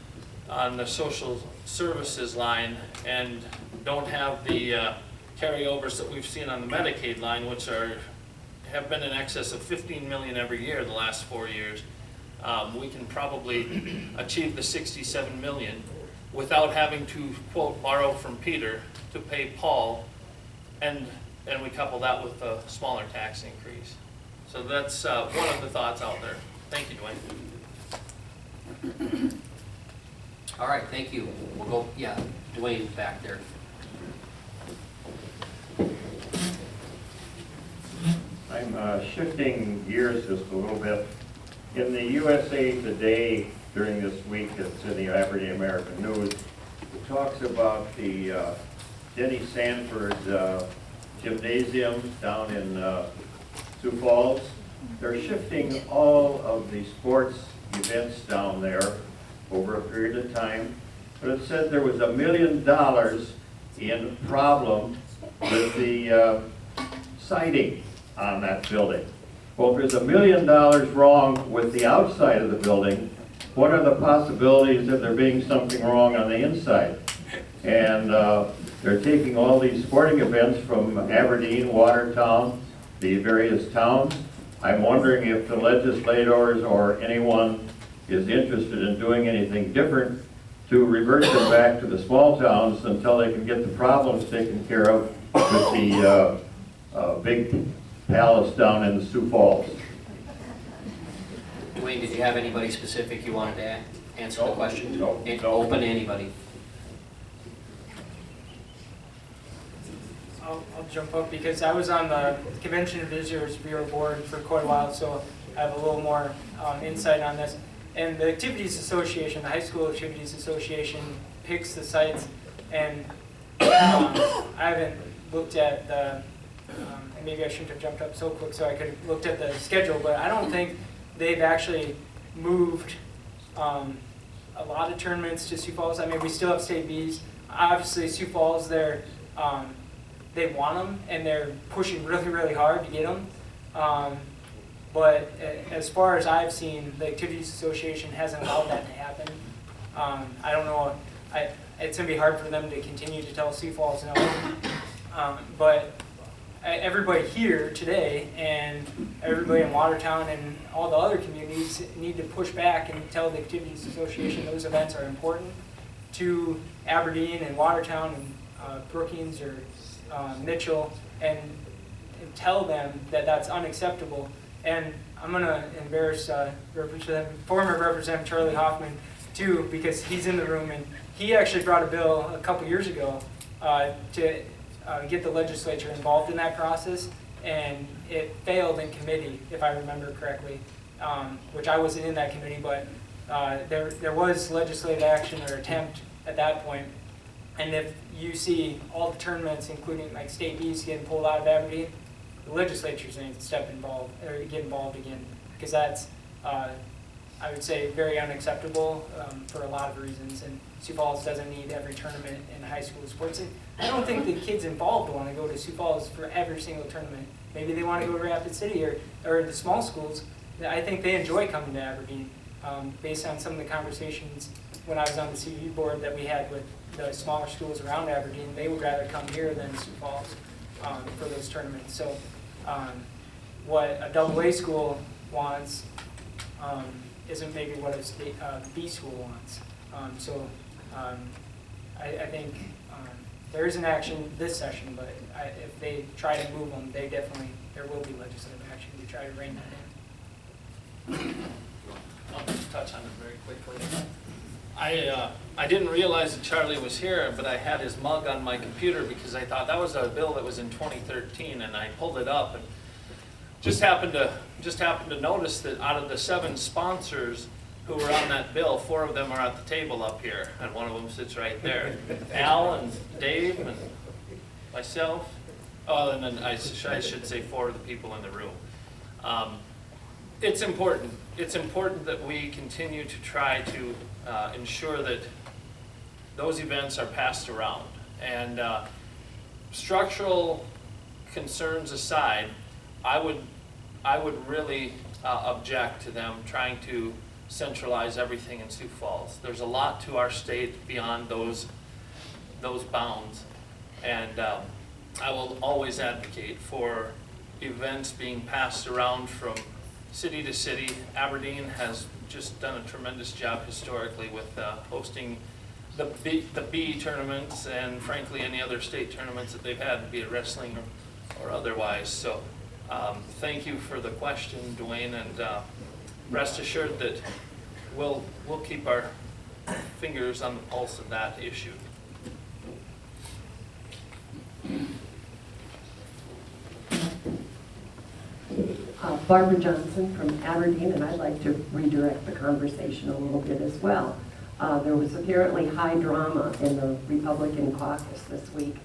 on the social services line and don't have the carryovers that we've seen on the Medicaid line, which have been in excess of $15 million every year the last 4 years, we can probably achieve the $67 million without having to, quote, borrow from Peter to pay Paul, and we couple that with a smaller tax increase. So that's one of the thoughts out there. Thank you, Dwayne. All right, thank you. We'll go, yeah, Dwayne back there. I'm shifting gears just a little bit. In the USA Today during this week, it's in the Aberdeen American News, it talks about the Denny Sanford gymnasium down in Sioux Falls. They're shifting all of the sports events down there over a period of time. But it said there was $1 million in problem with the siding on that building. Well, if there's $1 million wrong with the outside of the building, what are the possibilities of there being something wrong on the inside? And they're taking all these sporting events from Aberdeen, Watertown, the various towns. I'm wondering if the legislators or anyone is interested in doing anything different to revert them back to the small towns until they can get the problems taken care of with the big palace down in Sioux Falls. Dwayne, did you have anybody specific you wanted to answer the question? No. Open to anybody. I'll jump up because I was on the Convention and Visitors Bureau board for quite a while, so I have a little more insight on this. And the Activities Association, the High School Activities Association, picks the sites, and I haven't looked at the and maybe I shouldn't have jumped up so quick so I could have looked at the schedule, but I don't think they've actually moved a lot of tournaments to Sioux Falls. I mean, we still have state Bs. Obviously, Sioux Falls, they want them, and they're pushing really, really hard to get them. But as far as I've seen, the Activities Association hasn't allowed that to happen. I don't know, it's going to be hard for them to continue to tell Sioux Falls no. But everybody here today and everybody in Watertown and all the other communities need to push back and tell the Activities Association those events are important to Aberdeen and Watertown and Brookings or Mitchell, and tell them that that's unacceptable. And I'm going to embarrass former Representative Charlie Hoffman too, because he's in the room, and he actually brought a bill a couple years ago to get the legislature involved in that process, and it failed in committee, if I remember correctly, which I wasn't in that committee, but there was legislative action or attempt at that point. And if you see all the tournaments, including like state Bs, getting pulled out of Aberdeen, the legislatures need to get involved again, because that's, I would say, very unacceptable for a lot of reasons. And Sioux Falls doesn't need every tournament in high school sports. And I don't think the kids involved want to go to Sioux Falls for every single tournament. Maybe they want to go to Rapid City or the small schools. I think they enjoy coming to Aberdeen, based on some of the conversations when I was on the CV board that we had with the smaller schools around Aberdeen. They would rather come here than Sioux Falls for those tournaments. So what a AA school wants isn't maybe what a B school wants. I think there is an action this session, but if they try to move them, there will be legislative action to try to rein that in. I'll just touch on it very quickly. I didn't realize that Charlie was here, but I had his mug on my computer because I thought that was a bill that was in 2013, and I pulled it up and just happened to notice that out of the 7 sponsors who were on that bill, 4 of them are at the table up here, and one of them sits right there. Al and Dave and myself. Oh, and then I should say 4 of the people in the room. It's important. It's important that we continue to try to ensure that those events are passed around. And structural concerns aside, I would really object to them trying to centralize everything in Sioux Falls. There's a lot to our state beyond those bounds, and I will always advocate for events being passed around from city to city. Aberdeen has just done a tremendous job historically with hosting the B tournaments and frankly any other state tournaments that they've had, be it wrestling or otherwise. So thank you for the question, Dwayne, and rest assured that we'll keep our fingers on the pulse of that issue. Barbara Johnson from Aberdeen, and I'd like to redirect the conversation a little bit as well. There was apparently high drama in the Republican caucus this week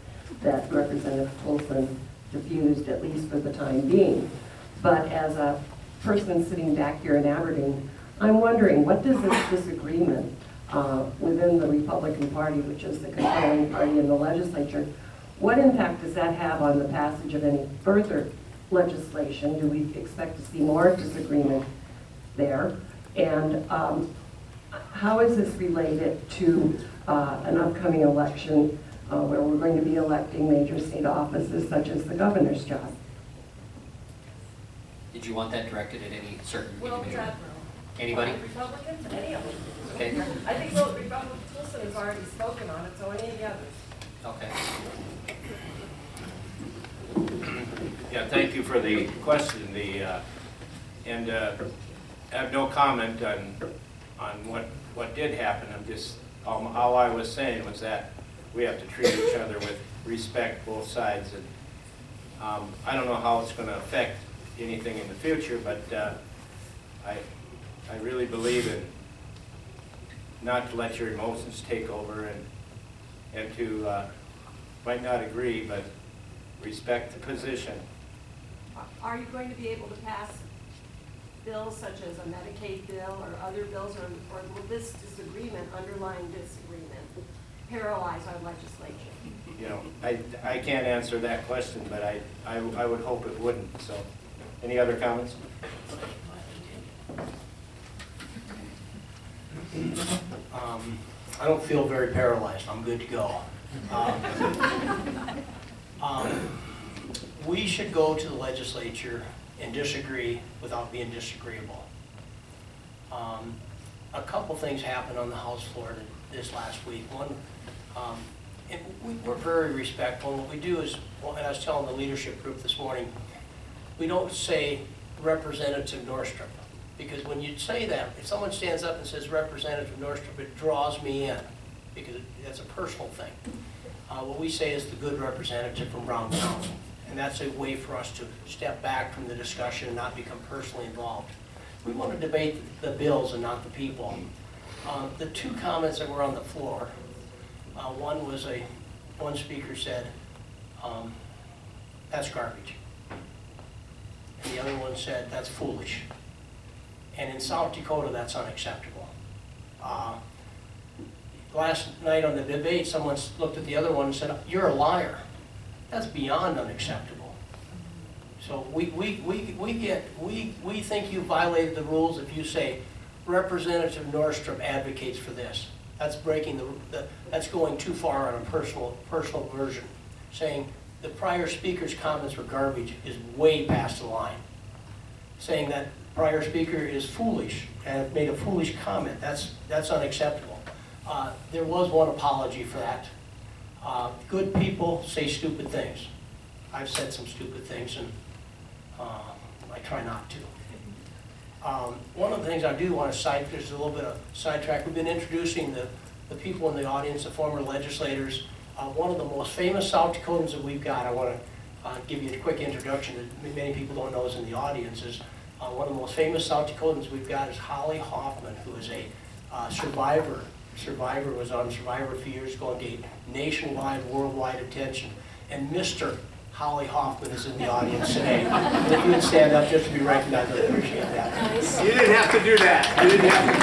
that Representative Tolson diffused, at least for the time being. But as a person sitting back here in Aberdeen, I'm wondering, what does this disagreement within the Republican Party, which is the controlling party in the legislature, what impact does that have on the passage of any further legislation? Do we expect to see more disagreement there? And how is this related to an upcoming election where we're going to be electing major state offices such as the governor's job? Did you want that directed at any certain individual? Well, Anybody? Republicans, any of them. Okay. I think well, Republican Wilson has already spoken on it, so any of the others. Okay. Yeah, thank you for the question. And I have no comment on what did happen. I'm just all I was saying was that we have to treat each other with respect, both sides. And I don't know how it's going to affect anything in the future, but I really believe in not to let your emotions take over and to might not agree, but respect the position. Are you going to be able to pass bills such as a Medicaid bill or other bills, or will this disagreement, underlying disagreement, paralyze our legislature? You know, I can't answer that question, but I would hope it wouldn't. So, any other comments? I don't feel very paralyzed. I'm good to go. We should go to the legislature and disagree without being disagreeable. A couple things happened on the House floor this last week. One, and we're very respectful. And what we do is, well, and I was telling the leadership group this morning, we don't say Representative Norstrup. Because when you say that, if someone stands up and says Representative Norstrup, it draws me in, because it's a personal thing. What we say is the good representative from Brown County. And that's a way for us to step back from the discussion and not become personally involved. We want to debate the bills and not the people. The two comments that were on the floor, one was one speaker said, that's garbage. And the other one said, that's foolish. And in South Dakota, that's unacceptable. Last night on the debate, someone looked at the other one and said, you're a liar. That's beyond unacceptable. So we think you violated the rules if you say Representative Norstrup advocates for this. That's breaking that's going too far on a personal version. Saying the prior speaker's comments were garbage is way past the line. Saying that prior speaker is foolish and made a foolish comment, that's unacceptable. There was one apology for that. Good people say stupid things. I've said some stupid things, and I try not to. One of the things I do want to cite, there's a little bit of sidetrack. We've been introducing the people in the audience, the former legislators. One of the most famous South Dakotans that we've got, I want to give you a quick introduction that many people don't know is in the audience, is one of the most famous South Dakotans we've got is Holly Hoffman, who is a survivor. Survivor was on Survivor a few years ago and gained nationwide, worldwide attention. And Mr. Holly Hoffman is in the audience today. And if you would stand up just to be recognized, I'd appreciate that. You didn't have to do that. You didn't have to do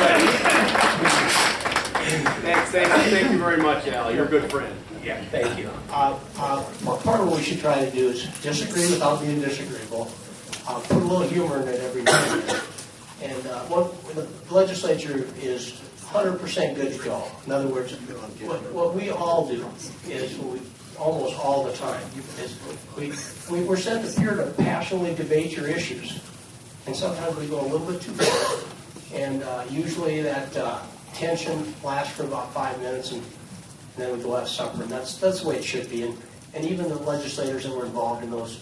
that. Thank you very much, Al. You're a good friend. Yeah, thank you. Well, part of what we should try to do is disagree without being disagreeable. Put a little humor in it every now and then. And what the legislature is 100% good to go. In other words, what we all do is, almost all the time, is we're sent here to passionately debate your issues. And sometimes we go a little bit too far. And usually that tension lasts for about 5 minutes, and then we go have supper. And that's the way it should be. And even the legislators that were involved in those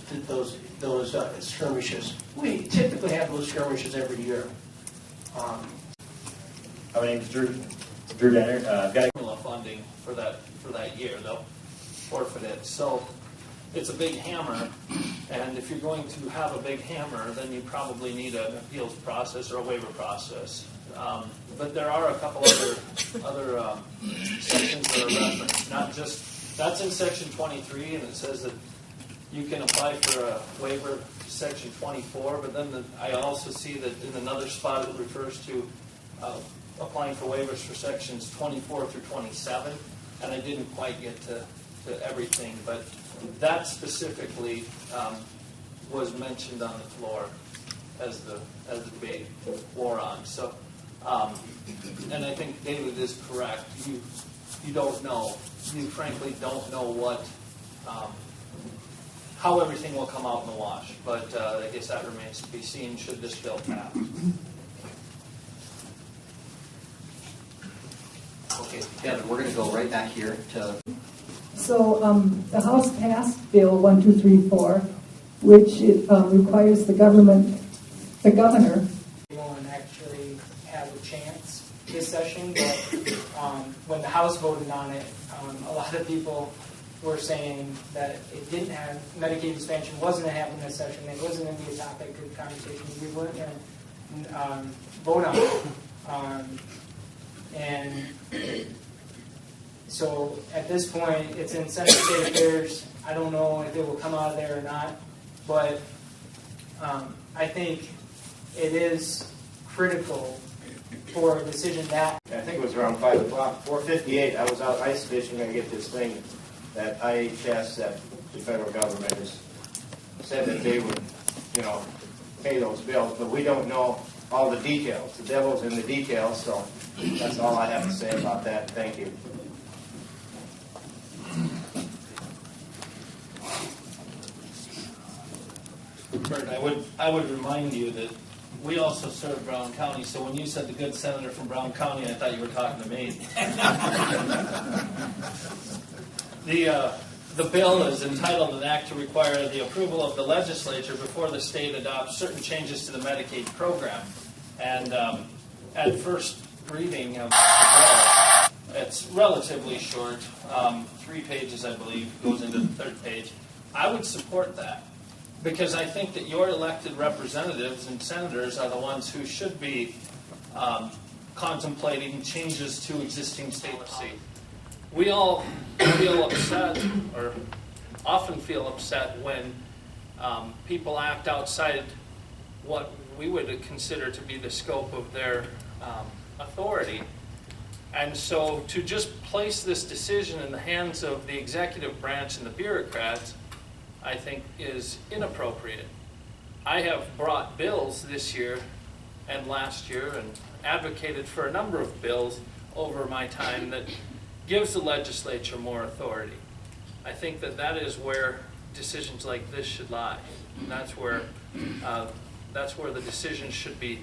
skirmishes, we typically have those skirmishes every year. My name's Drew Denner. Formula funding for that year, they'll forfeit it. So it's a big hammer, and if you're going to have a big hammer, then you probably need an appeals process or a waiver process. But there are a couple other sections that are referenced. Not just that's in section 23, and it says that you can apply for a waiver section 24. But then I also see that in another spot it refers to applying for waivers for sections 24 through 27, and I didn't quite get to everything, but that specifically was mentioned on the floor as the debate wore on. So, and I think David is correct. You don't know. You frankly don't know what how everything will come out in the wash. But I guess that remains to be seen. Should this bill pass? Okay, Devin, we're going to go right back here to... So the House passed Bill 1234, which requires the governor, won't actually have a chance this session, but when the House voted on it, a lot of people were saying that it didn't have, Medicaid expansion wasn't going to happen this session, it wasn't going to be a topic of conversation, we weren't going to vote on it. And So at this point, it's in Senate State Affairs. I don't know if it will come out of there or not, but I think it is critical for a decision that. I think it was around 5 o'clock, 4:58, I was out ice fishing, I get this thing that IHS, that the federal government has said that they would, pay those bills, but we don't know all the details. The devil's in the details, so that's all I have to say about that. Thank you. Bert, I would remind you that we also serve Brown County, so when you said the good senator from Brown County, I thought you were talking to me. The bill is entitled an act to require the approval of the legislature before the state adopts certain changes to the Medicaid program. And at first reading of the bill, it's relatively short, 3 pages, I believe, goes into the 3rd page. I would support that, because I think that your elected representatives and senators are the ones who should be contemplating changes to existing state policy. We all feel upset, or often feel upset, when people act outside what we would consider to be the scope of their authority. And so to just place this decision in the hands of the executive branch and the bureaucrats, I think, is inappropriate. I have brought bills this year and last year and advocated for a number of bills over my time that gives the legislature more authority. I think that that is where decisions like this should lie. And that's where the decisions should be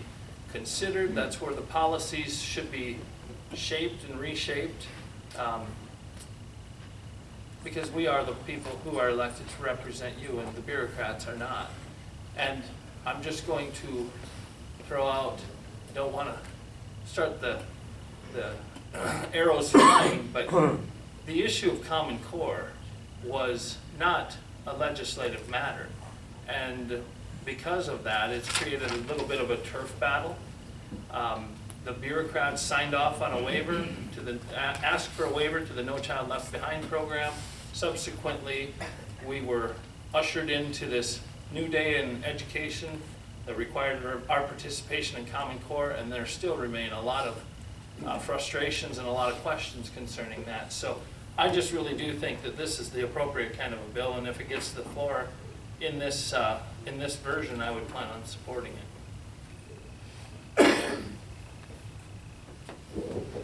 considered. That's where the policies should be shaped and reshaped. Because we are the people who are elected to represent you, and the bureaucrats are not. And I'm just going to throw out, I don't want to start the arrows flying, but the issue of Common Core was not a legislative matter. And because of that, it's created a little bit of a turf battle. The bureaucrats signed off on a waiver asked for a waiver to the No Child Left Behind program. Subsequently, we were ushered into this new day in education that required our participation in Common Core, and there still remain a lot of frustrations and a lot of questions concerning that. So I just really do think that this is the appropriate kind of a bill, and if it gets to the floor in this version, I would plan on supporting it.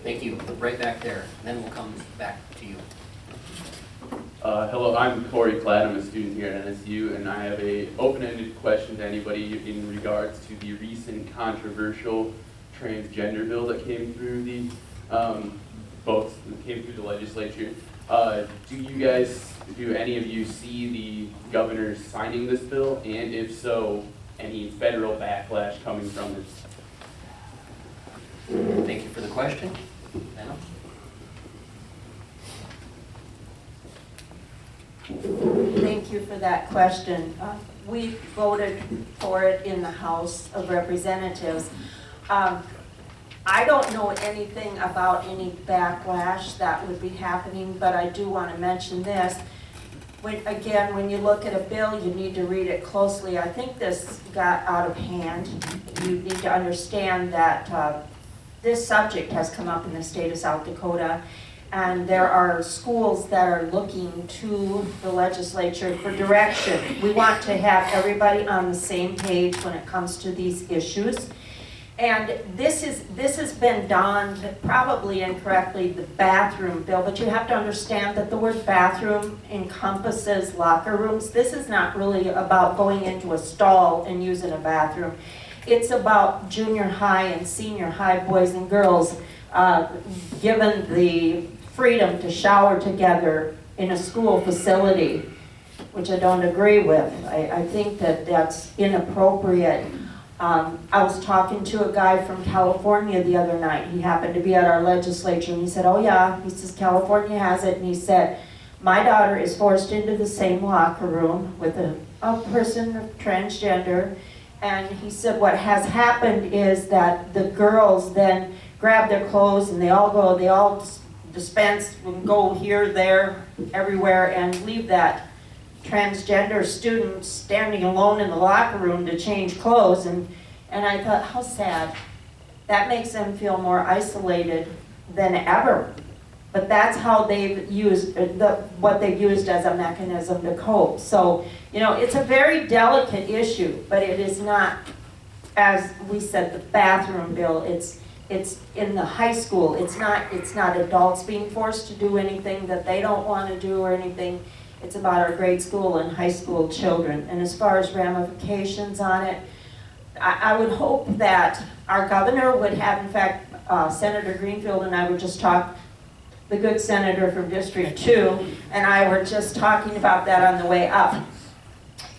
Thank you. Right back there. Then we'll come back to you. Hello, I'm Corey Platt. I'm a student here at NSU, and I have a open-ended question to anybody in regards to the recent controversial transgender bill that came through the legislature. Do any of you see the governor signing this bill, and if so, any federal backlash coming from it? Thank you for the question. Anna? Thank you for that question. We voted for it in the House of Representatives. I don't know anything about any backlash that would be happening, but I do want to mention this. When you look at a bill, you need to read it closely. I think this got out of hand. You need to understand that this subject has come up in the state of South Dakota, and there are schools that are looking to the legislature for direction. We want to have everybody on the same page when it comes to these issues. And this has been donned, probably incorrectly, the bathroom bill, but you have to understand that the word bathroom encompasses locker rooms. This is not really about going into a stall and using a bathroom. It's about junior high and senior high boys and girls given the freedom to shower together in a school facility, which I don't agree with. I think that that's inappropriate. I was talking to a guy from California the other night. He happened to be at our legislature, and he said, oh yeah, he says, California has it, and he said, my daughter is forced into the same locker room with a person of transgender, and he said what has happened is that the girls then grab their clothes and they all dispense, go here, there, everywhere, and leave that transgender student standing alone in the locker room to change clothes. And I thought, how sad. That makes them feel more isolated than ever. But that's how they've used, what they've used as a mechanism to cope. So, you know, it's a very delicate issue, but it is not, as we said, the bathroom bill. It's in the high school. It's not adults being forced to do anything that they don't want to do or anything. It's about our grade school and high school children. And as far as ramifications on it, I would hope that our governor would have, in fact, Senator Greenfield and I were just talking, the good senator from District 2, and I were just talking about that on the way up.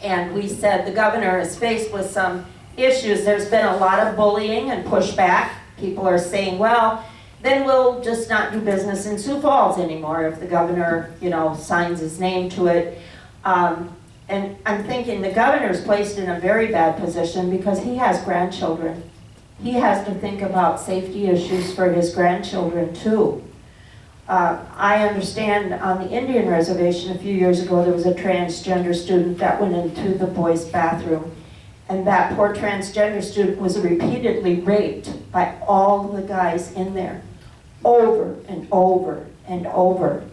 And we said the governor is faced with some issues. There's been a lot of bullying and pushback. People are saying, well, then we'll just not do business in Sioux Falls anymore if the governor, you know, signs his name to it. And I'm thinking the governor's placed in a very bad position because he has grandchildren. He has to think about safety issues for his grandchildren too. I understand on the Indian reservation a few years ago there was a transgender student that went into the boys' bathroom, and that poor transgender student was repeatedly raped by all the guys in there, over and over and over.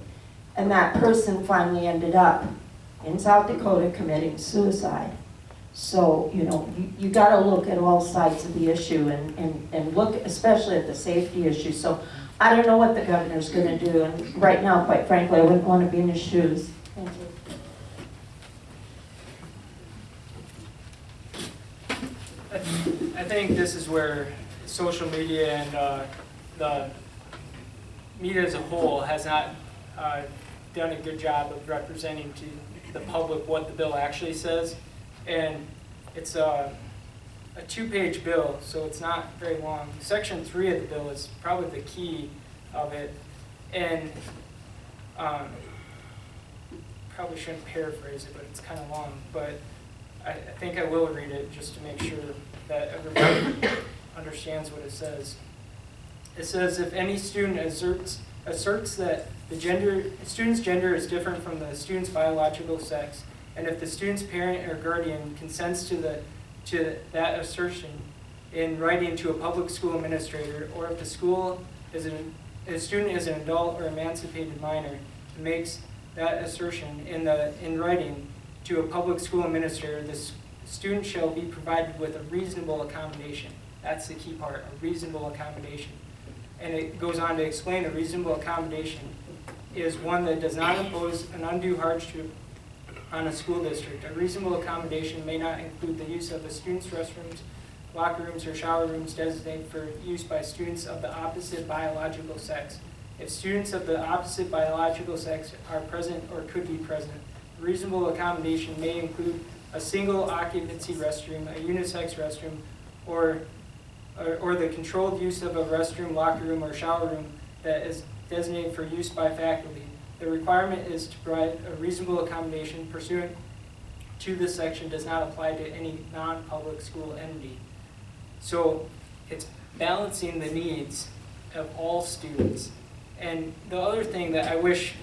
And that person finally ended up in South Dakota committing suicide. So, you know, you got to look at all sides of the issue and look especially at the safety issue. So I don't know what the governor's going to do, and right now, quite frankly, I wouldn't want to be in his shoes. Thank you. I think this is where social media and the media as a whole has not done a good job of representing to the public what the bill actually says. And it's a two-page bill, so it's not very long. Section 3 of the bill is probably the key of it. And probably shouldn't paraphrase it, but it's kind of long. But I think I will read it just to make sure that everybody understands what it says. It says, if any student asserts that the student's gender is different from the student's biological sex, and if the student's parent or guardian consents to that assertion in writing to a public school administrator, or if the student is an adult or emancipated minor, and makes that assertion in writing to a public school administrator, the student shall be provided with a reasonable accommodation. That's the key part, a reasonable accommodation. And it goes on to explain a reasonable accommodation is one that does not impose an undue hardship on a school district. A reasonable accommodation may not include the use of the students' restrooms, locker rooms, or shower rooms designated for use by students of the opposite biological sex. If students of the opposite biological sex are present or could be present, a reasonable accommodation may include a single occupancy restroom, a unisex restroom, or the controlled use of a restroom, locker room, or shower room that is designated for use by faculty. The requirement is to provide a reasonable accommodation pursuant to this section does not apply to any non-public school entity. So it's balancing the needs of all students. And the other thing that I wish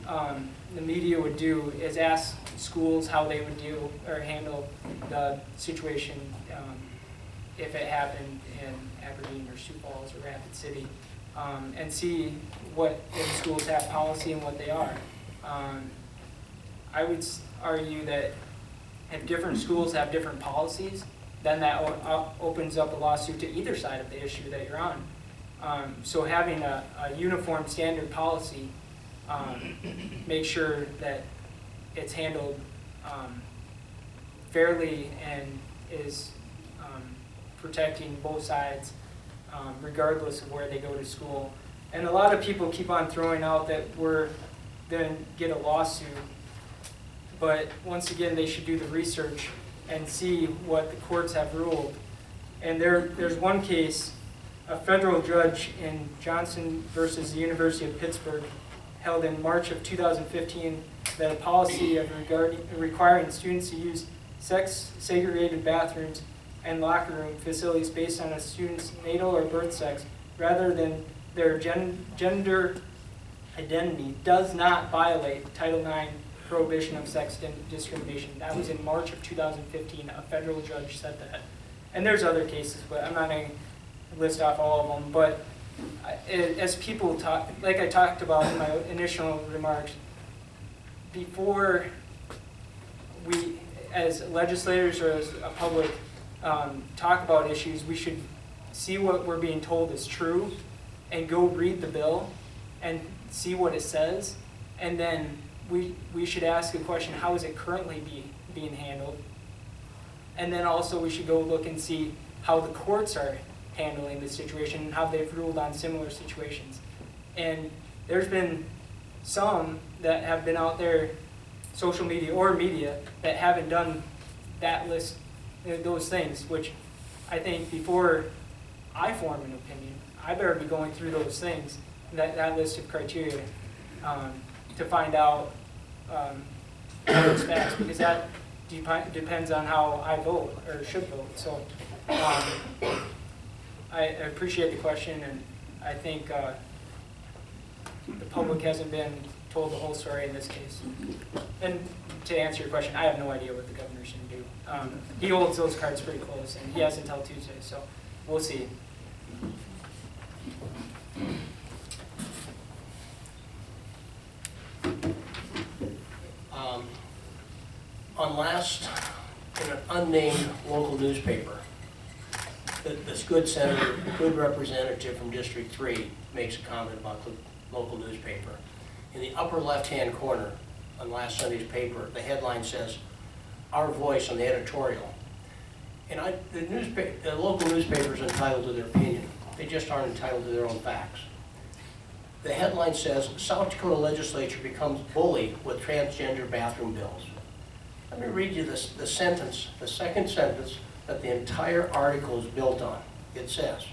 the media would do is ask schools how they would deal or handle the situation if it happened in Aberdeen or Sioux Falls or Rapid City, and see what if schools have policy and what they are. I would argue that if different schools have different policies, then that opens up a lawsuit to either side of the issue that you're on. So having a uniform standard policy make sure that it's handled fairly and is protecting both sides regardless of where they go to school. And a lot of people keep on throwing out that we're going to get a lawsuit, but once again they should do the research and see what the courts have ruled. And there's one case, a federal judge in Johnson versus the University of Pittsburgh held in March of 2015 that a policy of requiring students to use sex-segregated bathrooms and locker room facilities based on a student's natal or birth sex rather than their gender identity does not violate Title IX prohibition of sex discrimination. That was in March of 2015. A federal judge said that. And there's other cases, but I'm not going to list off all of them. But as people talk, like I talked about in my initial remarks, before we, as legislators or as a public, talk about issues, we should see what we're being told is true and go read the bill and see what it says. And then we should ask the question, how is it currently being handled? And then also we should go look and see how the courts are handling the situation and how they've ruled on similar situations. And there's been some that have been out there, social media or media, that haven't done that list, those things, which I think before I form an opinion, I better be going through those things, that list of criteria, to find out what's facts, because that depends on how I vote, or should vote. So I appreciate the question, and I think the public hasn't been told the whole story in this case. And to answer your question, I have no idea what the governor's going to do. He holds those cards pretty close, and he has until Tuesday, so we'll see. In an unnamed local newspaper, this good senator, good representative from District 3 makes a comment about the local newspaper. In the upper left-hand corner on last Sunday's paper, the headline says, "Our voice" on the editorial. And the local newspaper is entitled to their opinion. They just aren't entitled to their own facts. The headline says, "South Dakota legislature becomes bully with transgender bathroom bills." Let me read you the sentence, the second sentence that the entire article is built on. It says,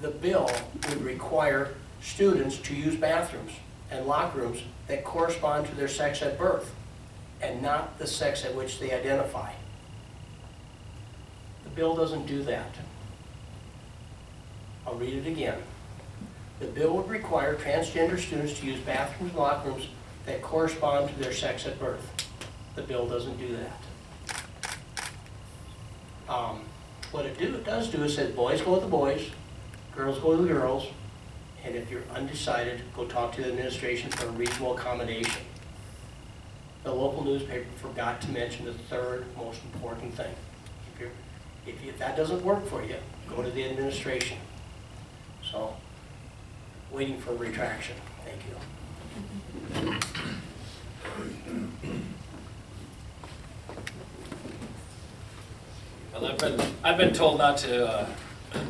"The bill would require students to use bathrooms and locker rooms that correspond to their sex at birth and not the sex at which they identify." The bill doesn't do that. I'll read it again. "The bill would require transgender students to use bathrooms and locker rooms that correspond to their sex at birth." The bill doesn't do that. What it does do is say boys go with the boys, girls go with the girls, and if you're undecided, go talk to the administration for a reasonable accommodation. The local newspaper forgot to mention the third most important thing. If that doesn't work for you, go to the administration. So, waiting for a retraction. Thank you. Well, I've been told not to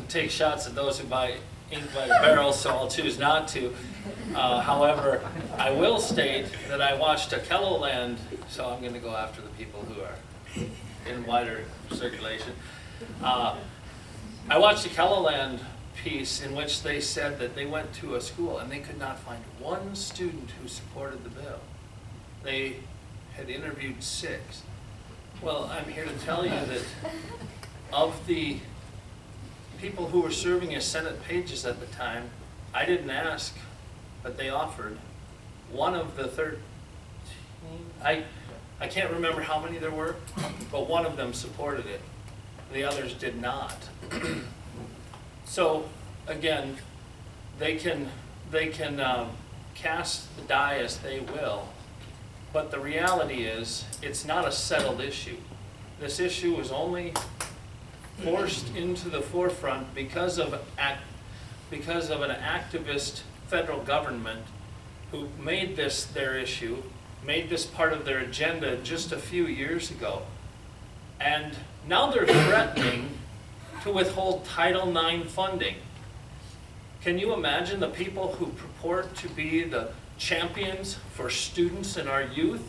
take shots at those who buy ink by the barrel, so I'll choose not to. However, I will state that I watched a Kelloland, so I'm going to go after the people who are in wider circulation. I watched a Kelloland piece in which they said that they went to a school and they could not find one student who supported the bill. They had interviewed 6. Well, I'm here to tell you that of the people who were serving as Senate pages at the time, I didn't ask, but they offered. One of the 13, I can't remember how many there were, but one of them supported it. The others did not. So, again, they can cast the die as they will, but the reality is it's not a settled issue. This issue was only forced into the forefront because of an activist federal government who made this their issue, made this part of their agenda just a few years ago. And now they're threatening to withhold Title IX funding. Can you imagine the people who purport to be the champions for students and our youth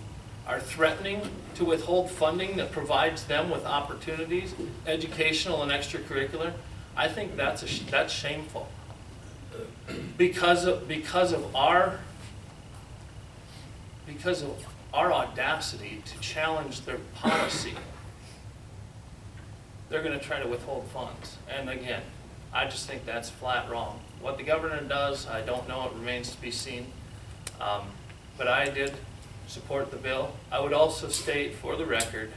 are threatening to withhold funding that provides them with opportunities, educational and extracurricular? I think that's shameful. Because of our audacity to challenge their policy, they're going to try to withhold funds. And again, I just think that's flat wrong. What the governor does, I don't know. It remains to be seen. But I did support the bill. I would also state for the record,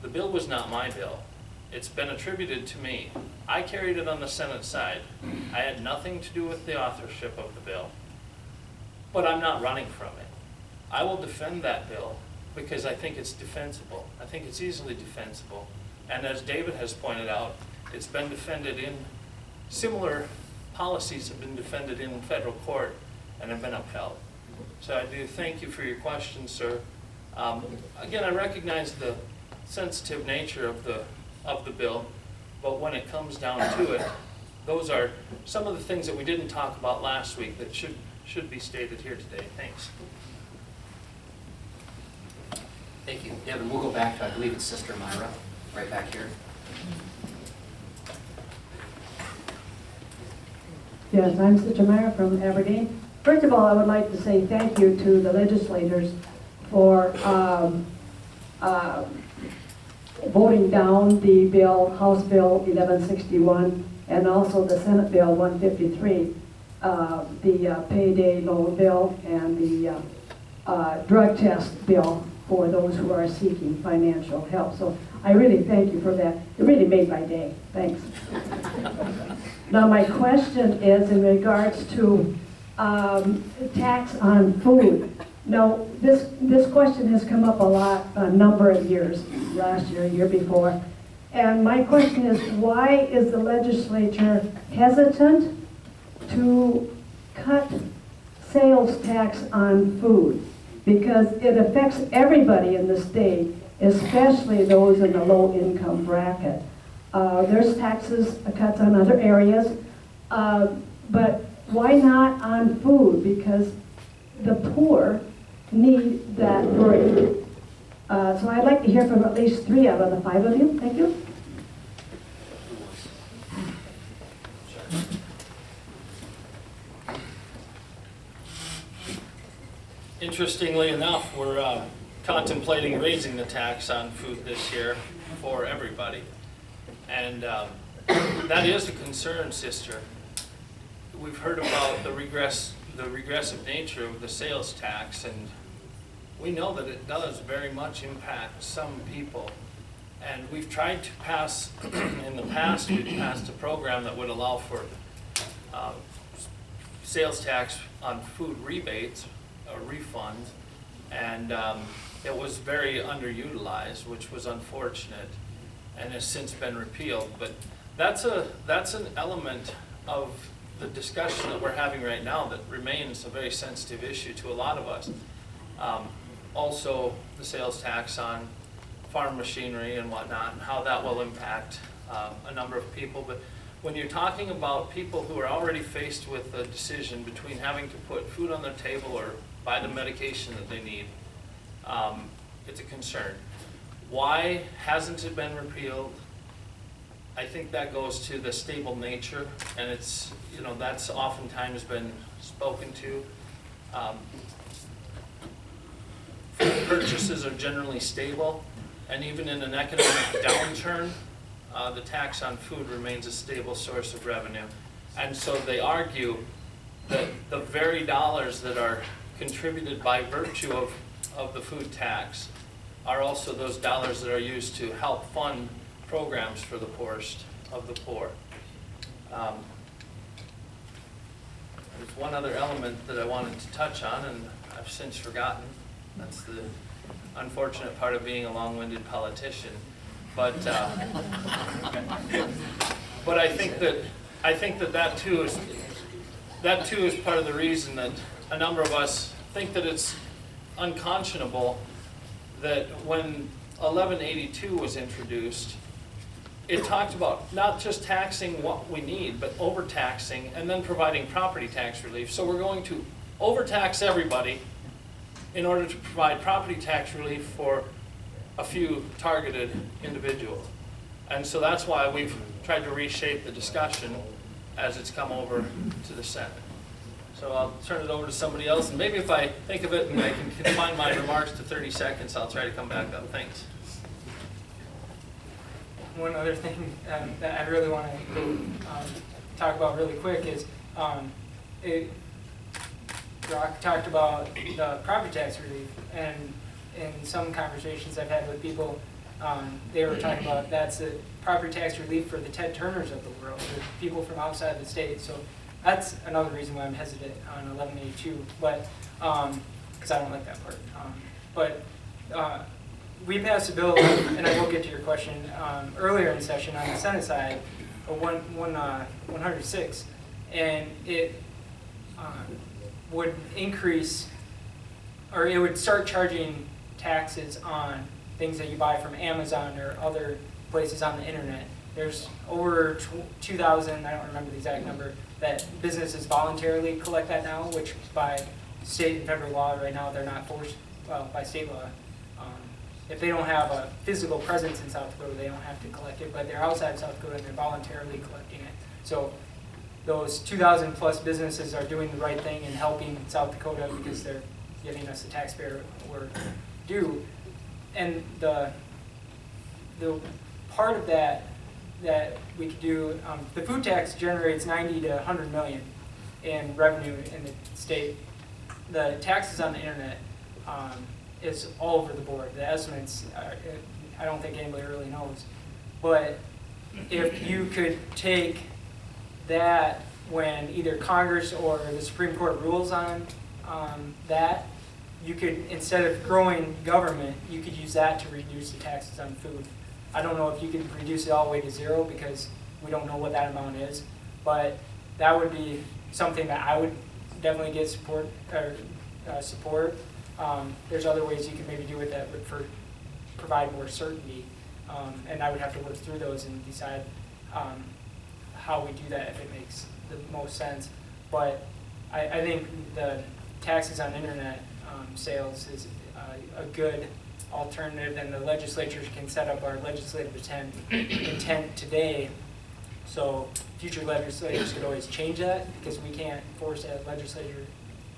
the bill was not my bill. It's been attributed to me. I carried it on the Senate side. I had nothing to do with the authorship of the bill. But I'm not running from it. I will defend that bill because I think it's defensible. I think it's easily defensible. And as David has pointed out, it's been defended in, similar policies have been defended in federal court and have been upheld. So I do thank you for your question, sir. Again, I recognize the sensitive nature of the bill, but when it comes down to it, those are some of the things that we didn't talk about last week that should be stated here today. Thanks. Thank you. Devin, we'll go back to, I believe it's Sister Myra, right back here. Yes, I'm Sister Myra from Aberdeen. First of all, I would like to say thank you to the legislators for voting down the bill, House Bill 1161, and also the Senate Bill 153, the payday loan bill and the drug test bill for those who are seeking financial help. So I really thank you for that. It really made my day. Thanks. Now my question is in regards to tax on food. Now this question has come up a number of years, last year, year before. And my question is, why is the legislature hesitant to cut sales tax on food? Because it affects everybody in the state, especially those in the low income bracket. There's taxes cuts on other areas, but why not on food? Because the poor need that break. So I'd like to hear from at least 3 out of the 5 of you. Thank you. Interestingly enough, we're contemplating raising the tax on food this year for everybody. And that is a concern, sister. We've heard about the regressive nature of the sales tax, and we know that it does very much impact some people. And we've tried to pass, in the past, we've passed a program that would allow for sales tax on food rebates or refunds, and it was very underutilized, which was unfortunate, and has since been repealed. But that's an element of the discussion that we're having right now that remains a very sensitive issue to a lot of us. Also, the sales tax on farm machinery and whatnot, and how that will impact a number of people. But when you're talking about people who are already faced with a decision between having to put food on their table or buy the medication that they need, it's a concern. Why hasn't it been repealed? I think that goes to the stable nature, and it's, that's oftentimes been spoken to. Food purchases are generally stable, and even in an economic downturn, the tax on food remains a stable source of revenue. And so they argue that the very dollars that are contributed by virtue of the food tax are also those dollars that are used to help fund programs for the poorest of the poor. There's one other element that I wanted to touch on, and I've since forgotten. That's the unfortunate part of being a long-winded politician. But I think that too is part of the reason that a number of us think that it's unconscionable that when 1182 was introduced, it talked about not just taxing what we need, but overtaxing and then providing property tax relief. So we're going to overtax everybody in order to provide property tax relief for a few targeted individuals. And so that's why we've tried to reshape the discussion as it's come over to the Senate. So I'll turn it over to somebody else, and maybe if I think of it and I can confine my remarks to 30 seconds, I'll try to come back up. Thanks. One other thing that I really want to talk about really quick is Brock talked about the property tax relief, and in some conversations I've had with people, they were talking about that's the property tax relief for the Ted Turners of the world, the people from outside the state. So that's another reason why I'm hesitant on 1182, but because I don't like that part. We passed a bill, and I will get to your question, earlier in session on the Senate side, 106, and it would increase, or it would start charging taxes on things that you buy from Amazon or other places on the internet. There's over 2,000, I don't remember the exact number, that businesses voluntarily collect that now, which by state and federal law right now, they're not forced, well, by state law. If they don't have a physical presence in South Dakota, they don't have to collect it, but they're outside of South Dakota and they're voluntarily collecting it. So those 2,000 plus businesses are doing the right thing and helping South Dakota because they're giving us the taxpayer we're due. And the part of that we could do, the food tax generates 90 to 100 million in revenue in the state. The taxes on the internet is all over the board. The estimates, I don't think anybody really knows. But if you could take that when either Congress or the Supreme Court rules on that, you could, instead of growing government, you could use that to reduce the taxes on food. I don't know if you could reduce it all the way to zero because we don't know what that amount is, but that would be something that I would definitely get support. There's other ways you could maybe do it that would provide more certainty, and I would have to work through those and decide how we do that if it makes the most sense. But I think the taxes on internet sales is a good alternative, and the legislatures can set up our legislative intent today, so future legislators could always change that, because we can't force a legislature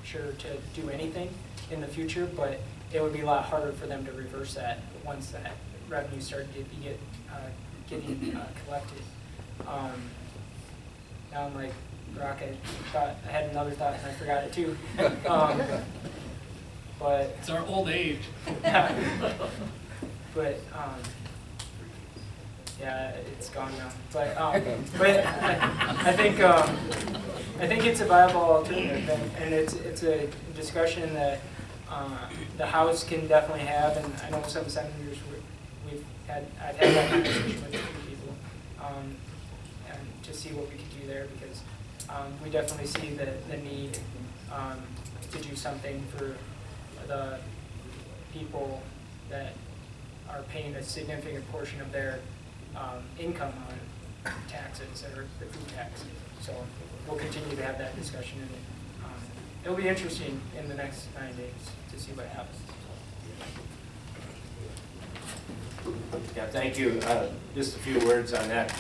to do anything in the future, but it would be a lot harder for them to reverse that once that revenue started getting collected. Now I'm like, Brock, I had another thought and I forgot it too. But It's our old age. but yeah, it's gone now. But I think it's a viable alternative, and it's a discussion that the House can definitely have, and I know some senators I've had that conversation with a few people, and to see what we could do there, because we definitely see the need to do something for the people that are paying a significant portion of their income on taxes or the food tax. So we'll continue to have that discussion, and it'll be interesting in the next 9 days to see what happens. Yeah, thank you. Just a few words on that.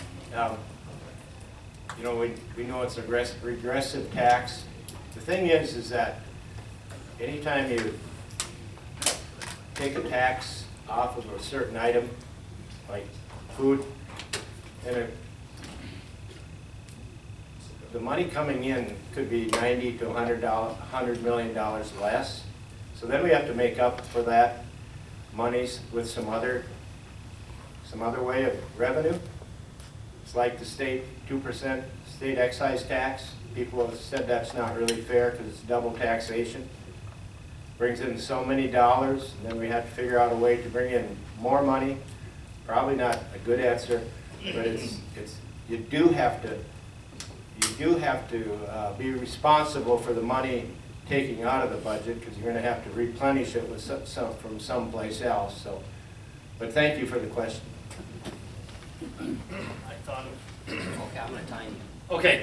You know, we know it's a regressive tax. The thing is that anytime you take a tax off of a certain item, like food, and the money coming in could be $90 to $100 million less. So then we have to make up for that monies with some other way of revenue. It's like the state 2% state excise tax. People have said that's not really fair because it's double taxation. Brings in so many dollars, and then we have to figure out a way to bring in more money. Probably not a good answer, but you do have to be responsible for the money taking out of the budget, because you're going to have to replenish it with some from someplace else. So, but thank you for the question. I thought of. Okay, I'm gonna time you. Okay,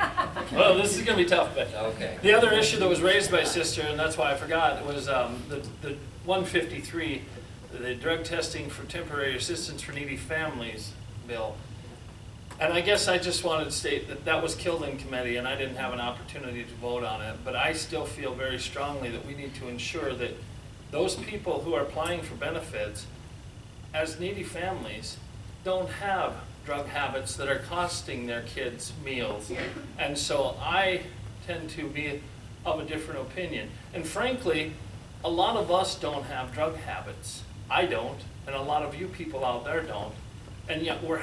well, this is gonna be tough, but Okay. the other issue that was raised by Sister, and that's why I forgot, was the 153, the drug testing for temporary assistance for needy families bill. And I guess I just wanted to state that that was killed in committee, and I didn't have an opportunity to vote on it, but I still feel very strongly that we need to ensure that those people who are applying for benefits as needy families don't have drug habits that are costing their kids meals. And so I tend to be of a different opinion. And frankly, a lot of us don't have drug habits. I don't, and a lot of you people out there don't. And yet we're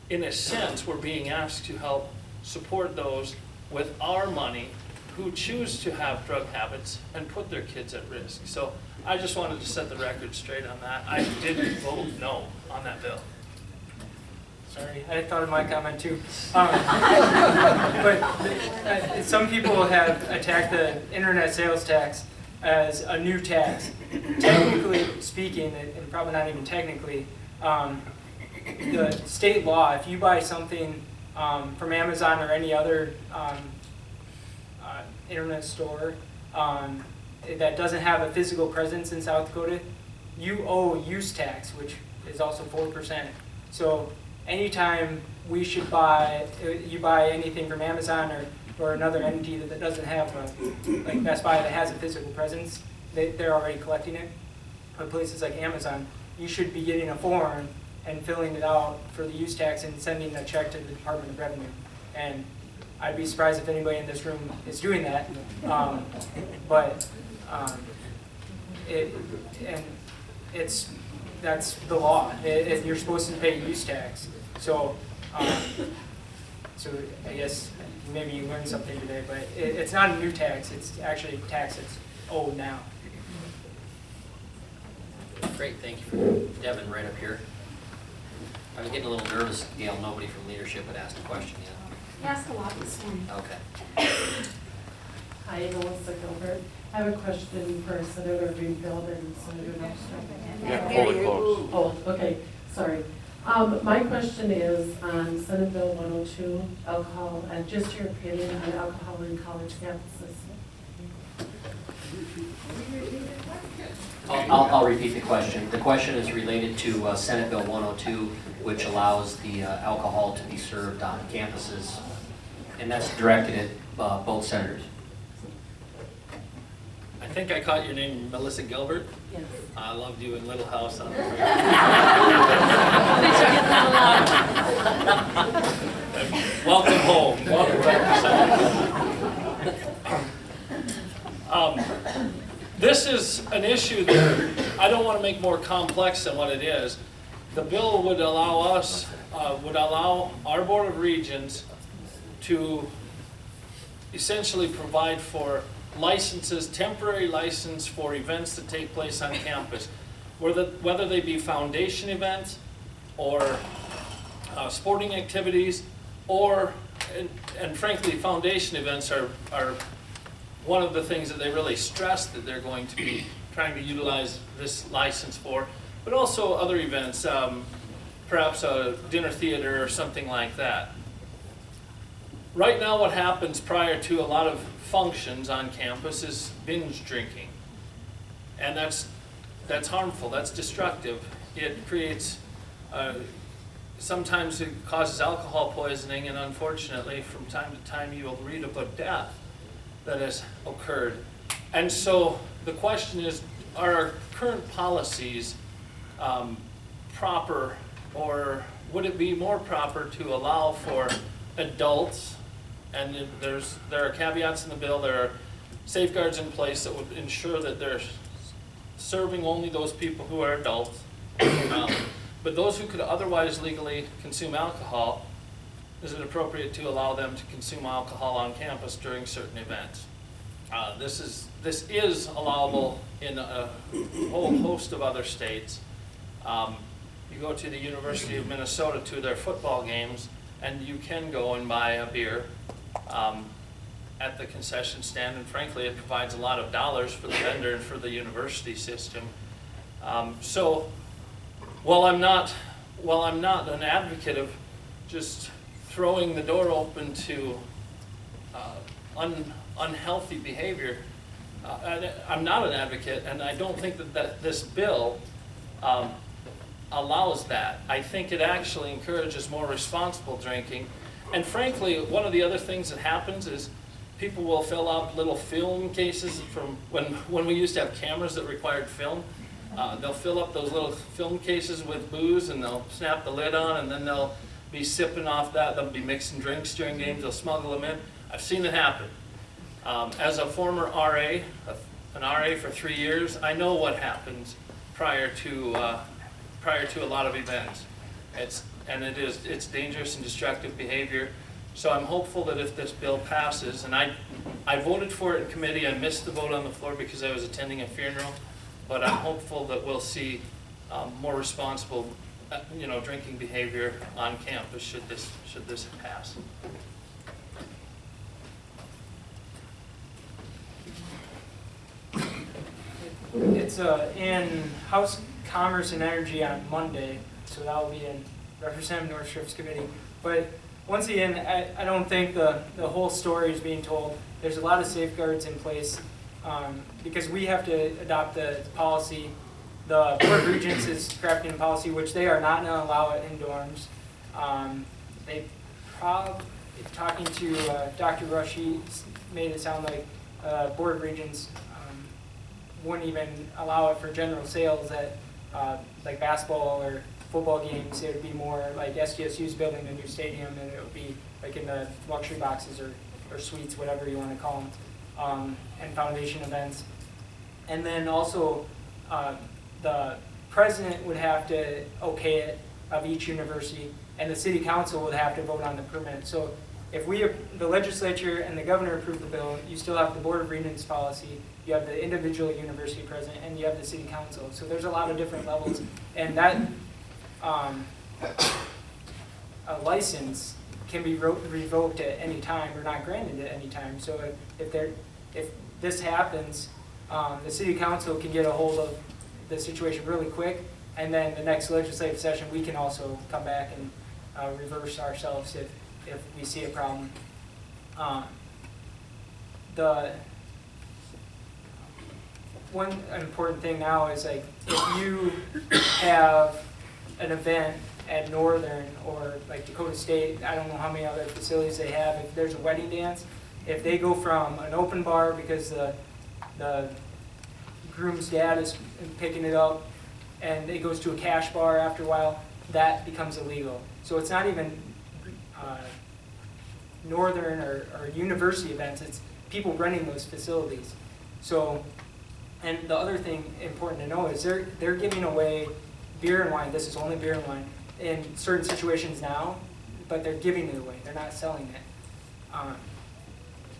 in a sense, we're being asked to help support those with our money who choose to have drug habits and put their kids at risk. So I just wanted to set the record straight on that. I did vote no on that bill. Sorry, I thought of my comment too. But some people have attacked the internet sales tax as a new tax. Technically speaking, and probably not even technically, the state law, if you buy something from Amazon or any other internet store that doesn't have a physical presence in South Dakota, you owe use tax, which is also 4%. So anytime we should you buy anything from Amazon or another entity that doesn't have, like Best Buy that has a physical presence, they're already collecting it. But places like Amazon, you should be getting a form and filling it out for the use tax and sending a check to the Department of Revenue. And I'd be surprised if anybody in this room is doing that. That's the law. You're supposed to pay use tax. So I guess maybe you learned something today, but it's not a new tax. It's actually a tax that's owed now. Great, thank you for Devin right up here. I was getting a little nervous, Gail, nobody from leadership had asked a question yet. He asked a lot this morning. Okay. Hi, Melissa Gilbert. I have a question for Senator Greenfield and Senator Nostra. Yeah, hold it close. Oh, okay, sorry. My question is on Senate Bill 102, alcohol, and just your opinion on alcohol in college campuses. I'll repeat the question. The question is related to Senate Bill 102, which allows the alcohol to be served on campuses, and that's directed at both senators. I think I caught your name, Melissa Gilbert. Yes. I loved you in Little House on the Prairie. Welcome home. Welcome back. This is an issue that I don't want to make more complex than what it is. The bill would allow our Board of Regents to essentially provide for licenses, temporary license for events that take place on campus, whether they be foundation events or sporting activities, or, and frankly, foundation events are one of the things that they really stress that they're going to be trying to utilize this license for, but also other events, perhaps a dinner theater or something like that. Right now what happens prior to a lot of functions on campus is binge drinking. And that's harmful, that's destructive. It creates, sometimes it causes alcohol poisoning, and unfortunately from time to time you will read about death that has occurred. And so the question is, are our current policies proper, or would it be more proper to allow for adults, and there are caveats in the bill, there are safeguards in place that would ensure that they're serving only those people who are adults, but those who could otherwise legally consume alcohol, is it appropriate to allow them to consume alcohol on campus during certain events? This is allowable in a whole host of other states. You go to the University of Minnesota to their football games, and you can go and buy a beer at the concession stand, and frankly it provides a lot of dollars for the vendor and for the university system. So while I'm not an advocate of just throwing the door open to unhealthy behavior, I'm not an advocate, and I don't think that this bill allows that. I think it actually encourages more responsible drinking. And frankly, one of the other things that happens is people will fill out little film cases from when we used to have cameras that required film. They'll fill up those little film cases with booze, and they'll snap the lid on, and then they'll be sipping off that. They'll be mixing drinks during games. They'll smuggle them in. I've seen it happen. As a former RA, an RA for 3 years, I know what happens prior to a lot of events. It's dangerous and destructive behavior. So I'm hopeful that if this bill passes, and I voted for it in committee, I missed the vote on the floor because I was attending a funeral, but I'm hopeful that we'll see more responsible, drinking behavior on campus should this pass. It's in House Commerce and Energy on Monday, so that will be in Representative Northstrip's committee. But once again, I don't think the whole story is being told. There's a lot of safeguards in place because we have to adopt the policy. The Board of Regents is crafting a policy which they are not going to allow it in dorms. Talking to Dr. Rush, he made it sound like Board of Regents wouldn't even allow it for general sales at like basketball or football games. It would be more like SDSU's building a new stadium, and it would be like in the luxury boxes or suites, whatever you want to call them, and foundation events. And then also the president would have to okay it of each university, and the city council would have to vote on the permit. So if the legislature and the governor approve the bill, you still have the Board of Regents policy, you have the individual university president, and you have the city council. So there's a lot of different levels, and that a license can be revoked at any time or not granted at any time. So if this happens, the city council can get a hold of the situation really quick, and then the next legislative session we can also come back and reverse ourselves if we see a problem. The one important thing now is, like, if you have an event at Northern or like Dakota State, I don't know how many other facilities they have, if there's a wedding dance, if they go from an open bar because the groom's dad is picking it up and it goes to a cash bar after a while, that becomes illegal. So it's not even Northern or university events, it's people running those facilities. So, and the other thing important to know is they're giving away beer and wine. This is only beer and wine in certain situations now, but they're giving it away. They're not selling it.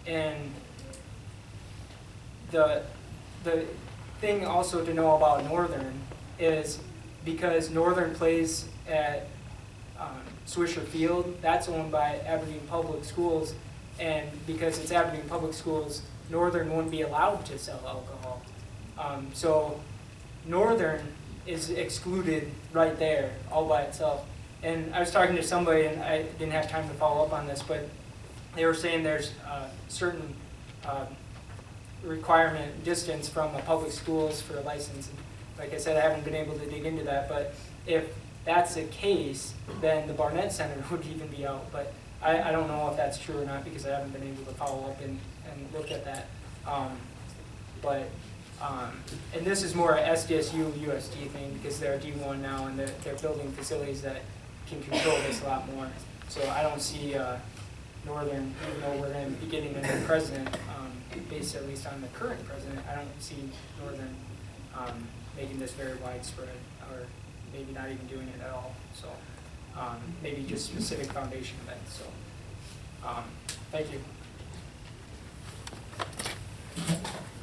And the thing also to know about Northern is because Northern plays at Swisher Field, that's owned by Aberdeen Public Schools, and because it's Aberdeen Public Schools, Northern wouldn't be allowed to sell alcohol. So Northern is excluded right there, all by itself. And I was talking to somebody, and I didn't have time to follow up on this, but they were saying there's certain requirement distance from the public schools for a license. And like I said, I haven't been able to dig into that, but if that's the case, then the Barnett Center would even be out. But I don't know if that's true or not because I haven't been able to follow up and look at that. And this is more a SDSU USD thing because they're D1 now and they're building facilities that can control this a lot more. So I don't see Northern, even though we're going to be getting a new president, based at least on the current president, I don't see Northern making this very widespread or maybe not even doing it at all. So maybe just specific foundation events. So thank you.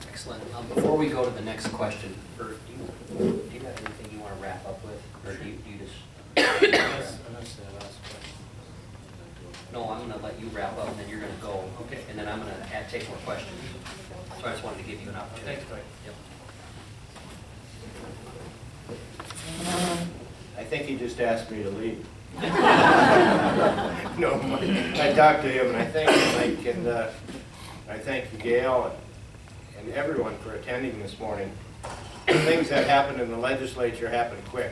Excellent. Before we go to the next question, Bert, do you have anything you want to wrap up with, or do you just? No, I'm going to let you wrap up, and then you're going to go. Okay. And then I'm going to take more questions. So I just wanted to give you an opportunity. Thanks, Dwight. Yep. I think he just asked me to leave. No, I talked to him, and I thank Mike, and I thank Gail and everyone for attending this morning. The things that happened in the legislature happened quick,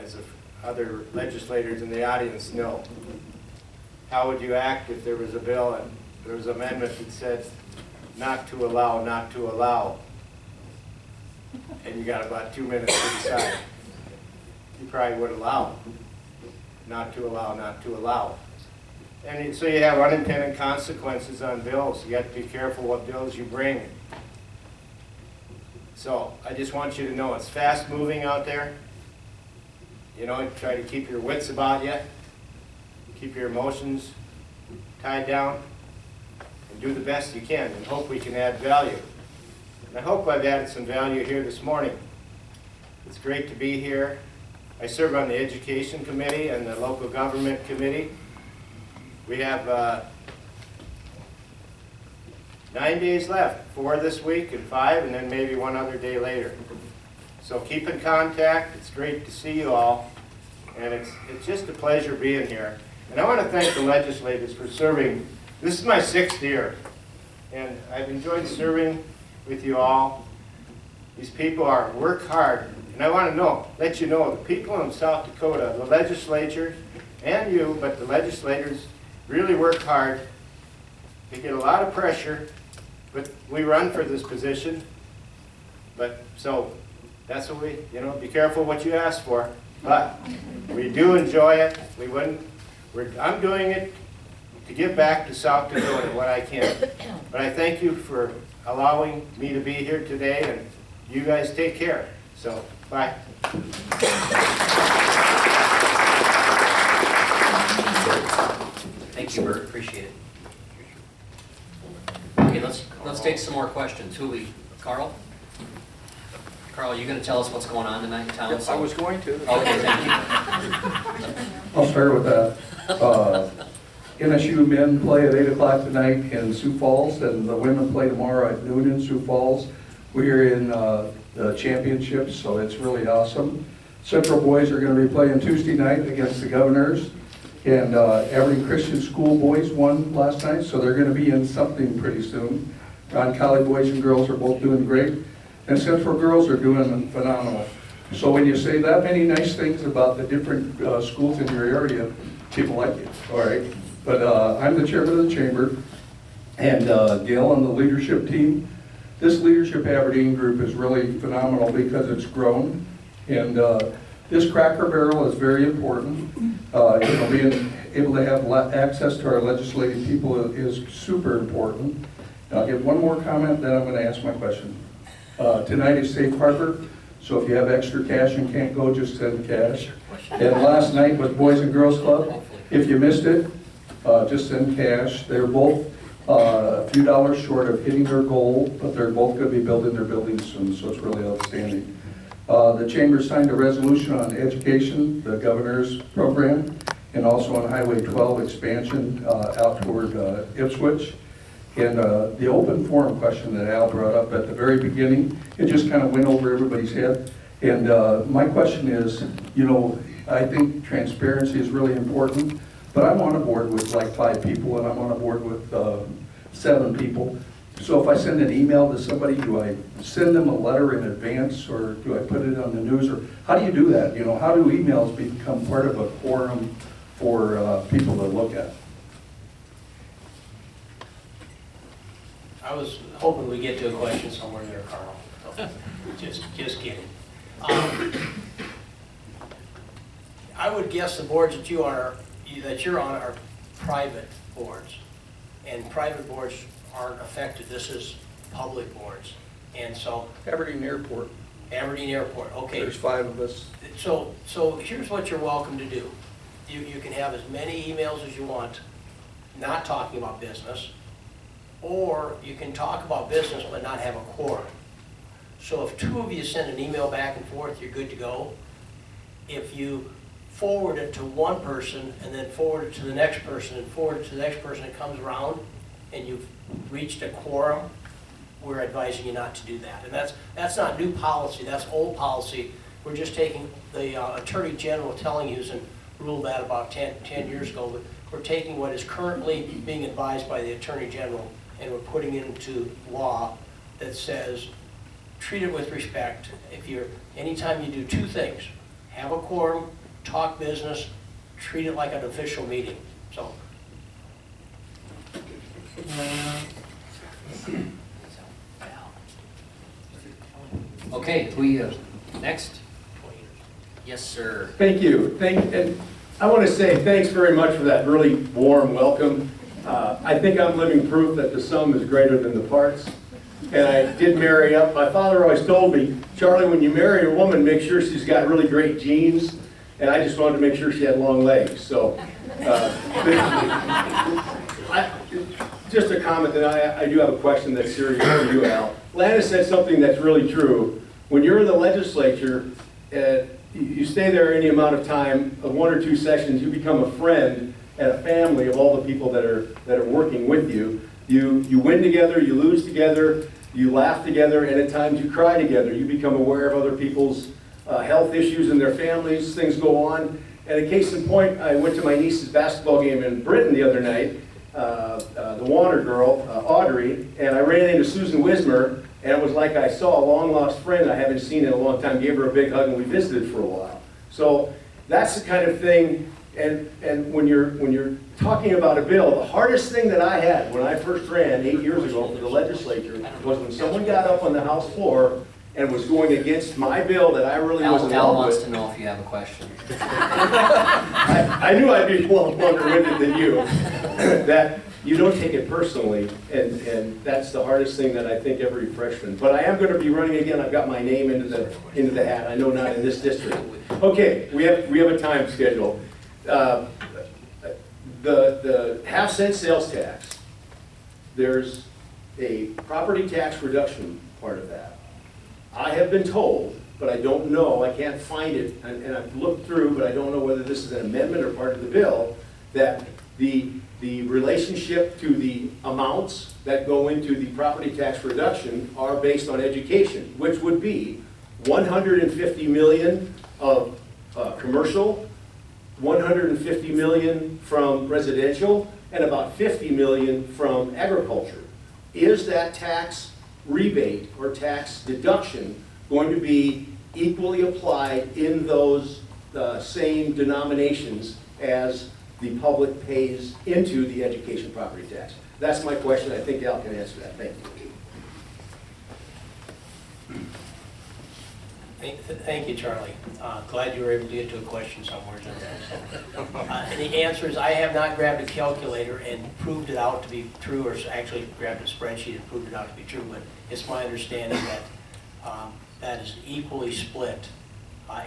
as other legislators in the audience know. How would you act if there was a bill and there was an amendment that said not to allow, not to allow, and you got about 2 minutes to decide? You probably would allow. Not to allow, not to allow. And so you have unintended consequences on bills. You have to be careful what bills you bring. So I just want you to know it's fast moving out there. You know, try to keep your wits about you. Keep your emotions tied down. And do the best you can and hope we can add value. And I hope I've added some value here this morning. It's great to be here. I serve on the Education Committee and the Local Government Committee. We have 9 days left, 4 this week and 5, and then maybe 1 other day later. So keep in contact. It's great to see you all, and it's just a pleasure being here. And I want to thank the legislators for serving. This is my 6th year, and I've enjoyed serving with you all. These people work hard, and I want to let you know, the people in South Dakota, the legislatures, and you, but the legislators really work hard. They get a lot of pressure, but we run for this position. But so that's what we, be careful what you ask for. But we do enjoy it. I'm doing it to give back to South Dakota what I can. But I thank you for allowing me to be here today, and you guys take care. So, bye. Thank you, Bert. Appreciate it. Okay, let's take some more questions. Carl? Carl, you going to tell us what's going on tonight in town? Yes, I was going to. Okay, thank you. I'll start with that. NSU men play at 8 o'clock tonight in Sioux Falls, and the women play tomorrow at noon in Sioux Falls. We're in the championships, so it's really awesome. Central boys are going to be playing Tuesday night against the Governors, and Aberdeen Christian School boys won last night, so they're going to be in something pretty soon. Ron Colley boys and girls are both doing great, and Central girls are doing phenomenal. So when you say that many nice things about the different schools in your area, people like it, all right? But I'm the chairman of the chamber, and Gail on the leadership team. This Leadership Aberdeen group is really phenomenal because it's grown, and this Cracker Barrel is very important. Being able to have access to our legislative people is super important. And I'll give one more comment, then I'm going to ask my question. Tonight is Safe Harbor, so if you have extra cash and can't go, just send cash. And last night was Boys and Girls Club. If you missed it, just send cash. They're both a few dollars short of hitting their goal, but they're both going to be building their buildings soon, so it's really outstanding. The Chamber signed a resolution on education, the governor's program, and also on Highway 12 expansion out toward Ipswich. And the open forum question that Al brought up at the very beginning, it just kind of went over everybody's head. And my question is, I think transparency is really important, but I'm on a board with like 5 people, and I'm on a board with 7 people. So if I send an email to somebody, do I send them a letter in advance, or do I put it on the news, or how do you do that? How do emails become part of a quorum for people to look at? I was hoping we'd get to a question somewhere there, Carl. So, just kidding. I would guess the boards that you're on are private boards, and private boards aren't affected. This is public boards, and so Aberdeen Airport. Aberdeen Airport. Okay. There's 5 of us. So here's what you're welcome to do. You can have as many emails as you want, not talking about business, or you can talk about business but not have a quorum. So if 2 of you send an email back and forth, you're good to go. If you forward it to one person and then forward it to the next person and forward it to the next person, it comes around and you've reached a quorum, we're advising you not to do that. And that's not new policy, that's old policy. We're just taking the Attorney General telling you and ruled that about 10 years ago, but we're taking what is currently being advised by the Attorney General and we're putting it into law that says treat it with respect. Anytime you do 2 things, have a quorum, talk business, treat it like an official meeting. So. Okay, we next? Yes, sir. Thank you. And I want to say thanks very much for that really warm welcome. I think I'm living proof that the sum is greater than the parts. And I did marry up. My father always told me, Charlie, when you marry a woman, make sure she's got really great genes. And I just wanted to make sure she had long legs. So, just a comment that I do have a question that's serious for you, Al. Lana said something that's really true. When you're in the legislature, you stay there any amount of time, of 1 or 2 sessions, you become a friend and a family of all the people that are working with you. You win together, you lose together, you laugh together, and at times you cry together. You become aware of other people's health issues in their families, things go on. And a case in point, I went to my niece's basketball game in Britain the other night, the Warner girl, Audrey, and I ran into Susan Wismer, and it was like I saw a long-lost friend I haven't seen in a long time, gave her a big hug, and we visited for a while. So that's the kind of thing, and when you're talking about a bill, the hardest thing that I had when I first ran 8 years ago for the legislature was when someone got up on the House floor and was going against my bill that I really wasn't in Al love wants with. to know if you have a question. I knew I'd be a little longer winded than you. That you don't take it personally, and that's the hardest thing that I think every freshman. But I am going to be running again. I've got my name into the hat. I know not in this district. Okay, we have a time schedule. The half-cent sales tax. There's a property tax reduction part of that. I have been told, but I don't know, I can't find it, and I've looked through, but I don't know whether this is an amendment or part of the bill, that the relationship to the amounts that go into the property tax reduction are based on education, which would be 150 million of commercial, 150 million from residential, and about 50 million from agriculture. Is that tax rebate or tax deduction going to be equally applied in those same denominations as the public pays into the education property tax? That's my question. I think Al can answer that. Thank you. Thank you, Charlie. Glad you were able to get to a question somewhere. The answer is I have not grabbed a calculator and proved it out to be true, or actually grabbed a spreadsheet and proved it out to be true, but it's my understanding that that is equally split.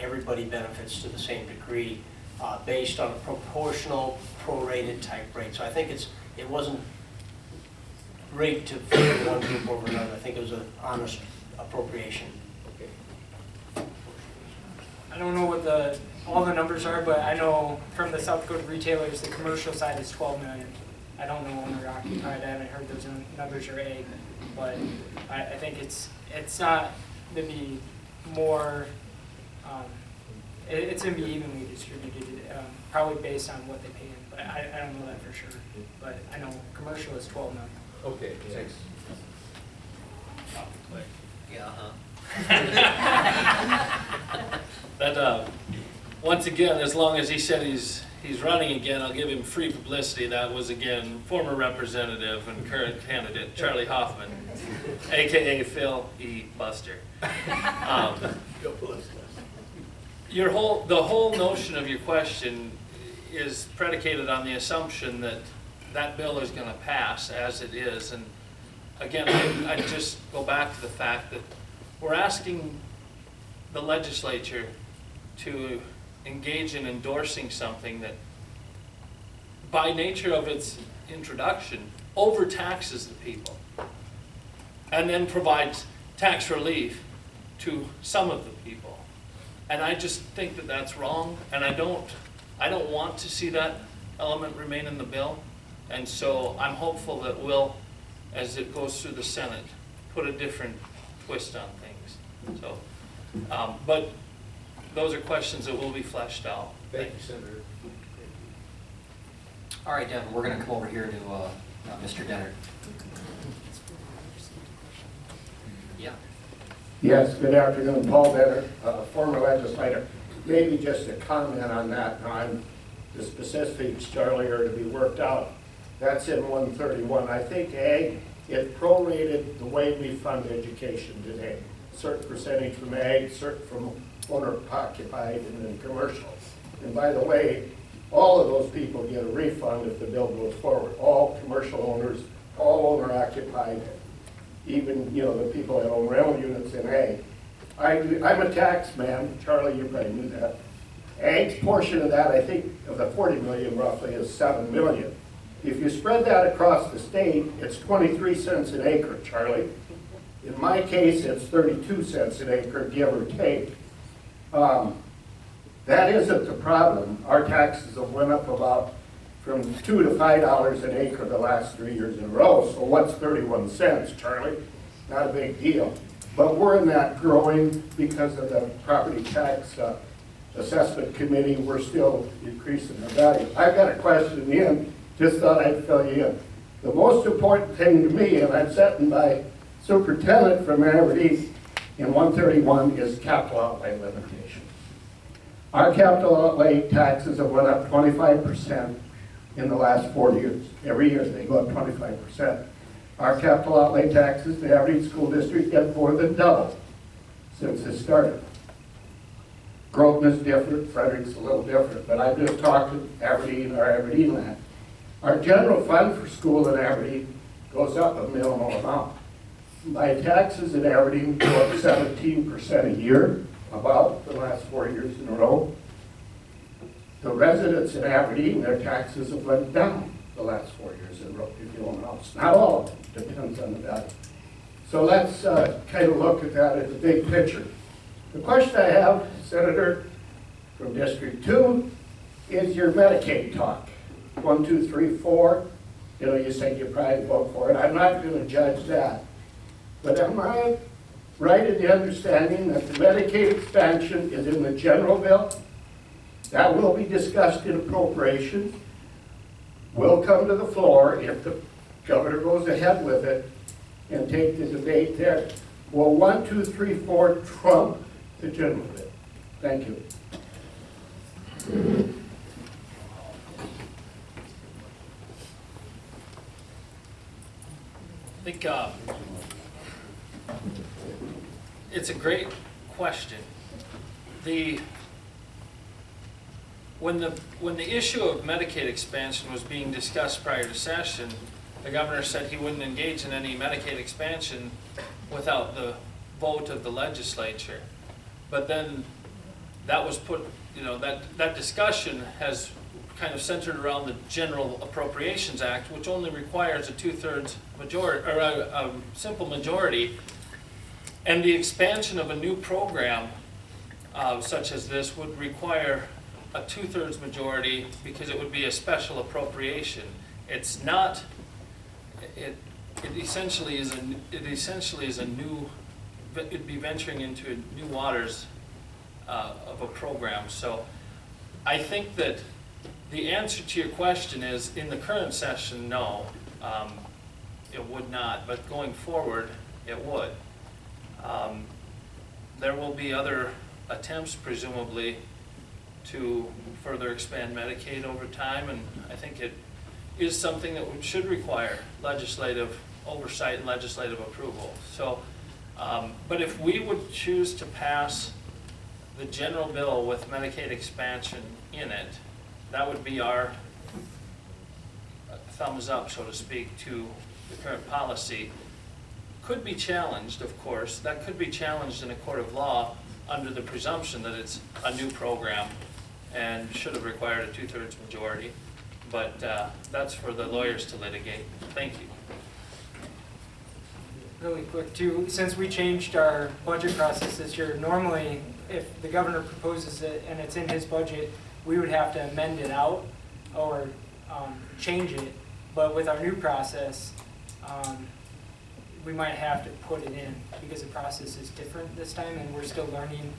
Everybody benefits to the same degree based on a proportional, prorated type rate. So I think it wasn't rigged to favor one group over another. I think it was an honest appropriation. I don't know what all the numbers are, but I know from the South Dakota retailers, the commercial side is 12 million. I don't know owner occupied. I haven't heard those numbers or ag, but I think it's not going to be more. It's going to be evenly distributed, probably based on what they pay in. But I don't know that for sure. But I know commercial is 12 million. Okay, thanks. Yeah, That, once again, as long as he said he's running again, I'll give him free publicity. That was, again, former representative and current candidate Charlie Hoffman, AKA Phil E. Buster. The whole notion of your question is predicated on the assumption that that bill is going to pass as it is. And again, I just go back to the fact that we're asking the legislature to engage in endorsing something that, by nature of its introduction, overtaxes the people and then provides tax relief to some of the people. And I just think that that's wrong, and I don't want to see that element remain in the bill. And so I'm hopeful that we'll, as it goes through the Senate, put a different twist on things. So, but those are questions that will be fleshed out. Thank you, Senator. All right, Devin, we're going to come over here to Mr. Dennard. Yeah. Yes, good afternoon. Paul Denner, former legislator. Maybe just a comment on that. The specifics, Charlie, are to be worked out. That's in 131. I think ag is prorated the way we fund education today. Certain percentage from ag, certain from owner occupied, and then commercial. And by the way, all of those people get a refund if the bill goes forward. All commercial owners, all owner occupied, even, you know, the people that own rental units in ag. I'm a tax man, Charlie, you probably knew that. Ag's portion of that, I think, of the 40 million roughly, is 7 million. If you spread that across the state, it's 23 cents an acre, Charlie. In my case, it's 32 cents an acre, give or take. That isn't the problem. Our taxes have went up about from $2 to $5 an acre the last 3 years in a row. So what's 31 cents, Charlie? Not a big deal. But we're in that growing because of the property tax assessment committee. We're still increasing the value. I've got a question in, just thought I'd fill you in. The most important thing to me, and I'm sitting by superintendent from Aberdeen in 131, is capital outlay limitation. Our capital outlay taxes have went up 25% in the last 4 years. Every year they go up 25%. Our capital outlay taxes, the Aberdeen School District, get more than double since it started. Groton is different, Frederick's a little different, but I'm just talking Aberdeen or Aberdeen land. Our general fund for school in Aberdeen goes up a minimal amount. My taxes in Aberdeen go up 17% a year, about the last 4 years in a row. The residents in Aberdeen, their taxes have went down the last 4 years in a row, if you own a house. Not all of them, depends on the value. So let's kind of look at that as a big picture. The question I have, Senator, from District 2, is your Medicaid talk. 1, 2, 3, 4. You know, you said you probably vote for it. I'm not going to judge that. But am I right in the understanding that the Medicaid expansion is in the general bill? That will be discussed in appropriations. Will come to the floor if the governor goes ahead with it and take the debate there. Will 1, 2, 3, 4 trump the general bill? Thank you. I think it's a great question. When the issue of Medicaid expansion was being discussed prior to session, the governor said he wouldn't engage in any Medicaid expansion without the vote of the legislature. But then that was put, you know, that discussion has kind of centered around the General Appropriations Act, which only requires a 2/3 majority, or a simple majority. And the expansion of a new program such as this would require a 2/3 majority because it would be a special appropriation. It's not. It essentially is a new. It'd be venturing into new waters of a program. So I think that the answer to your question is, in the current session, no, it would not. But going forward, it would. There will be other attempts, presumably, to further expand Medicaid over time, and I think it is something that should require legislative oversight and legislative approval. So, but if we would choose to pass the general bill with Medicaid expansion in it, that would be our thumbs up, so to speak, to the current policy. Could be challenged, of course. That could be challenged in a court of law under the presumption that it's a new program and should have required a 2/3 majority. But that's for the lawyers to litigate. Thank you. Really quick too, since we changed our budget process this year, normally if the governor proposes it and it's in his budget, we would have to amend it out or change it. But with our new process, we might have to put it in because the process is different this time and we're still learning,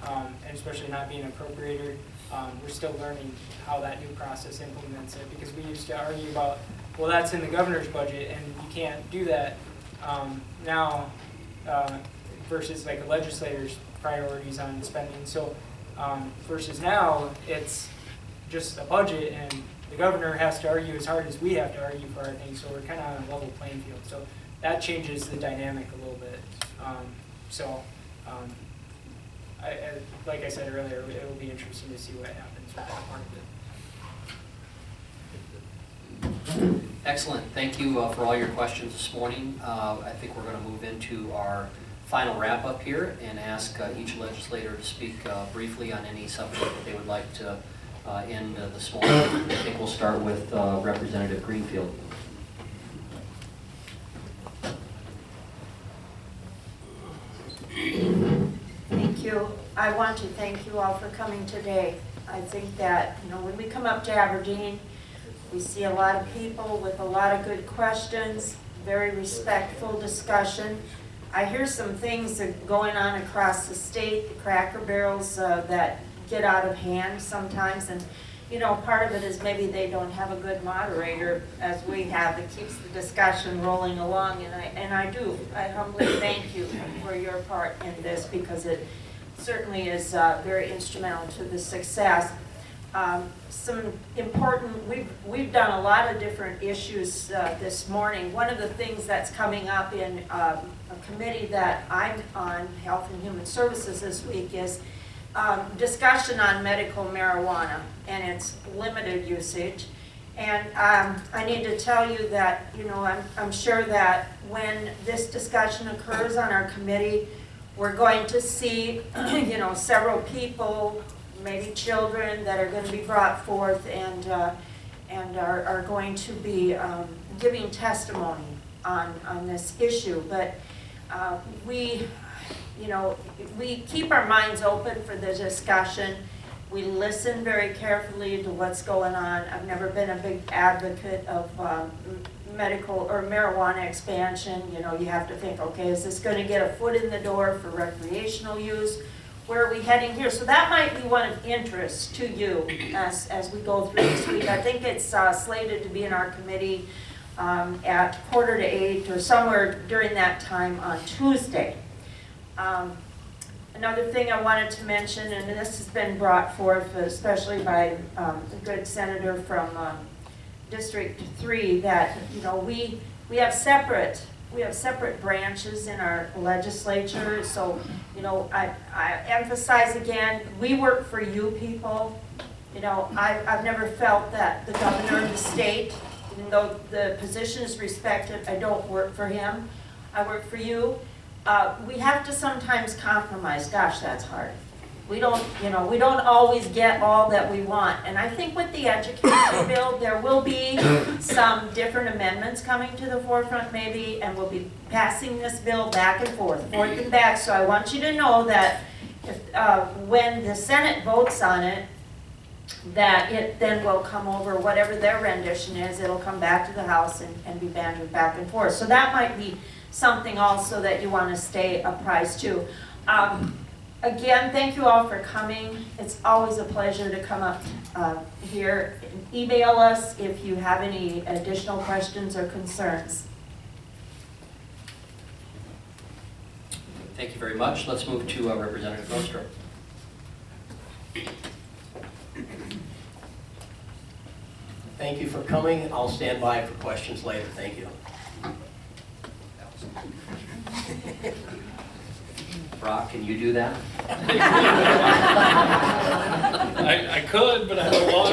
and especially not being an appropriator, we're still learning how that new process implements it, because we used to argue about, well, that's in the governor's budget and you can't do that now versus like a legislator's priorities on spending. So versus now, it's just a budget and the governor has to argue as hard as we have to argue for our things, so we're kind of on a level playing field. So that changes the dynamic a little bit. Like I said earlier, it will be interesting to see what happens with that part of it. Excellent. Thank you for all your questions this morning. I think we're going to move into our final wrap-up here and ask each legislator to speak briefly on any subject that they would like to end this morning. I think we'll start with Representative Greenfield. Thank you. I want to thank you all for coming today. I think that, when we come up to Aberdeen, we see a lot of people with a lot of good questions, very respectful discussion. I hear some things that are going on across the state, the Cracker Barrels that get out of hand sometimes, and part of it is maybe they don't have a good moderator as we have that keeps the discussion rolling along, and I do. I humbly thank you for your part in this because it certainly is very instrumental to the success. Some important, we've done a lot of different issues this morning. One of the things that's coming up in a committee that I'm on, Health and Human Services this week, is discussion on medical marijuana and its limited usage. And I need to tell you that, I'm sure that when this discussion occurs on our committee, we're going to see, several people, maybe children, that are going to be brought forth and are going to be giving testimony on this issue. But we keep our minds open for the discussion. We listen very carefully to what's going on. I've never been a big advocate of medical or marijuana expansion. You have to think, okay, is this going to get a foot in the door for recreational use? Where are we heading here? So that might be one of interest to you as we go through this week. I think it's slated to be in our committee at 7:45 or somewhere during that time on Tuesday. Another thing I wanted to mention, and this has been brought forth especially by a good senator from District 3, that we have separate branches in our legislature. So I emphasize again, we work for you people. I've never felt that the governor of the state, even though the position is respected, I don't work for him. I work for you. We have to sometimes compromise. Gosh, that's hard. We don't always get all that we want. And I think with the education bill, there will be some different amendments coming to the forefront maybe, and we'll be passing this bill back and forth and back. So I want you to know that if, when the Senate votes on it, that it then will come over, whatever their rendition is, it'll come back to the House and be bandied back and forth. So that might be something also that you want to stay apprised to. Again, thank you all for coming. It's always a pleasure to come up here. Email us if you have any additional questions or concerns. Thank you very much. Let's move to Representative Nostro. Thank you for coming. I'll stand by for questions later. Thank you. Brock, can you do that? I could, but I don't want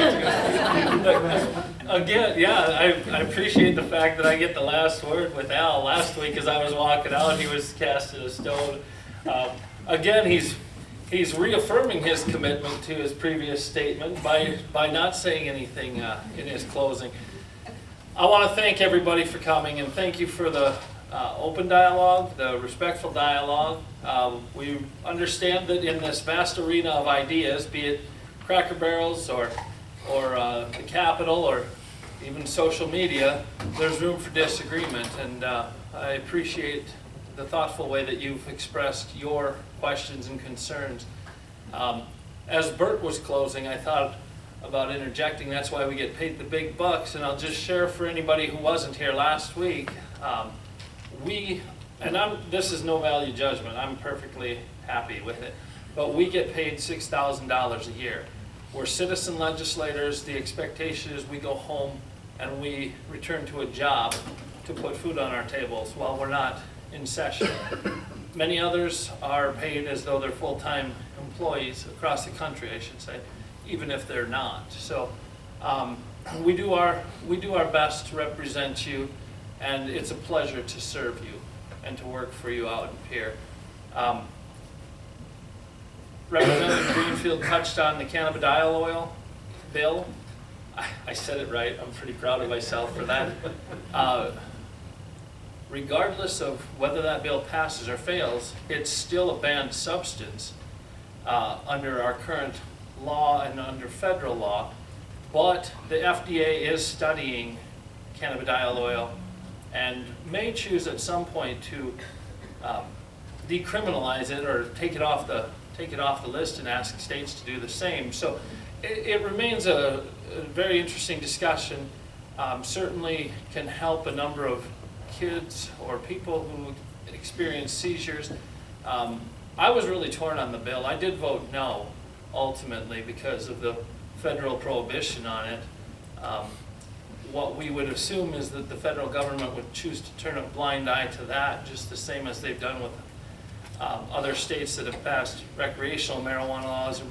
to. Again, yeah, I appreciate the fact that I get the last word with Al. Last week as I was walking out, he was casting a stone. Again, he's reaffirming his commitment to his previous statement by not saying anything in his closing. I want to thank everybody for coming, and thank you for the open dialogue, the respectful dialogue. We understand that in this vast arena of ideas, be it Cracker Barrels or the Capitol or even social media, there's room for disagreement, and I appreciate the thoughtful way that you've expressed your questions and concerns. As Bert was closing, I thought about interjecting. That's why we get paid the big bucks, and I'll just share for anybody who wasn't here last week. This is no value judgment, I'm perfectly happy with it, but we get paid $6,000 a year. We're citizen legislators. The expectation is we go home and we return to a job to put food on our tables while we're not in session. Many others are paid as though they're full-time employees across the country, I should say, even if they're not. So we do our best to represent you, and it's a pleasure to serve you and to work for you out here. Representative Greenfield touched on the cannabidiol oil bill. I said it right. I'm pretty proud of myself for that. Regardless of whether that bill passes or fails, it's still a banned substance under our current law and under federal law. But the FDA is studying cannabidiol oil and may choose at some point to decriminalize it or take it off the list and ask states to do the same. So it remains a very interesting discussion. Certainly can help a number of kids or people who experience seizures. I was really torn on the bill. I did vote no, ultimately, because of the federal prohibition on it. What we would assume is that the federal government would choose to turn a blind eye to that, just the same as they've done with other states that have passed recreational marijuana laws or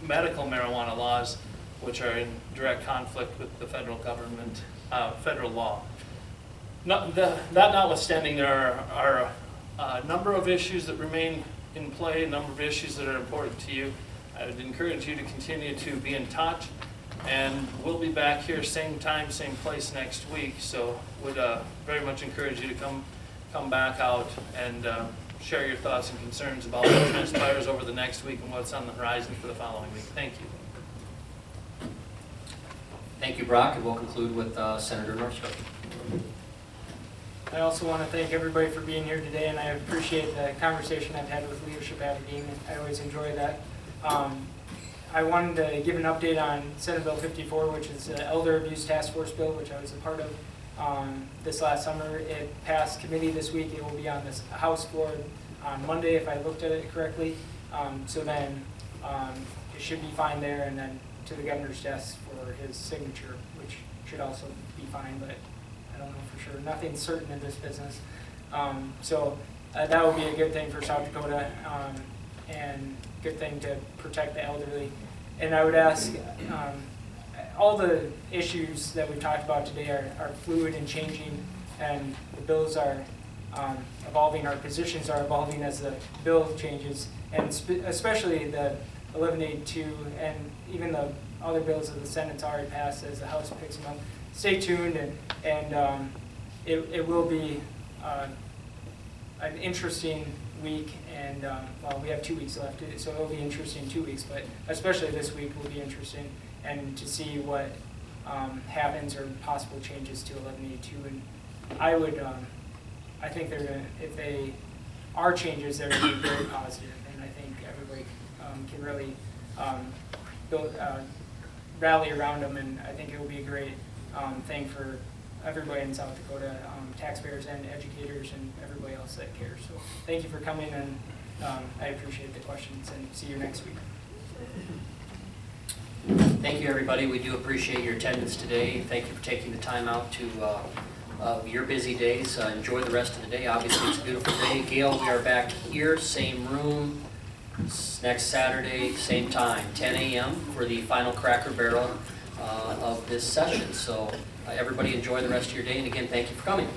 medical marijuana laws, which are in direct conflict with the federal government, federal law. That notwithstanding, there are a number of issues that remain in play, a number of issues that are important to you. I would encourage you to continue to be in touch, and we'll be back here same time, same place next week. So would very much encourage you to come back out and share your thoughts and concerns about what transpires over the next week and what's on the horizon for the following week. Thank you. Thank you, Brock, and we'll conclude with Senator Northstroke. I also want to thank everybody for being here today, and I appreciate the conversation I've had with Leadership Aberdeen. I always enjoy that. I wanted to give an update on Senate Bill 54, which is the Elder Abuse Task Force Bill, which I was a part of this last summer. It passed committee this week. It will be on this House floor on Monday, if I looked at it correctly. So then it should be fine there, and then to the governor's desk for his signature, which should also be fine, but I don't know for sure. Nothing's certain in this business. So that would be a good thing for South Dakota, and good thing to protect the elderly. And I would ask, all the issues that we've talked about today are fluid and changing, and the bills are evolving, our positions are evolving as the bill changes, and especially the 1182 and even the other bills that the Senate's already passed as the House picks them up. Stay tuned, and it will be an interesting week, and well, we have 2 weeks left, so it'll be interesting 2 weeks, but especially this week will be interesting, and to see what happens or possible changes to 1182. And I would, I think they're gonna, if they are changes, they're going to be very positive, and I think everybody can really rally around them, and I think it will be a great thing for everybody in South Dakota, taxpayers and educators and everybody else that cares. So thank you for coming, and I appreciate the questions, and see you next week. Thank you, everybody. We do appreciate your attendance today. Thank you for taking the time out to your busy days. Enjoy the rest of the day. Obviously, it's a beautiful day. Gail, we are back here, same room, next Saturday, same time, 10 a.m. for the final Cracker Barrel of this session. So everybody enjoy the rest of your day. And again, thank you for coming.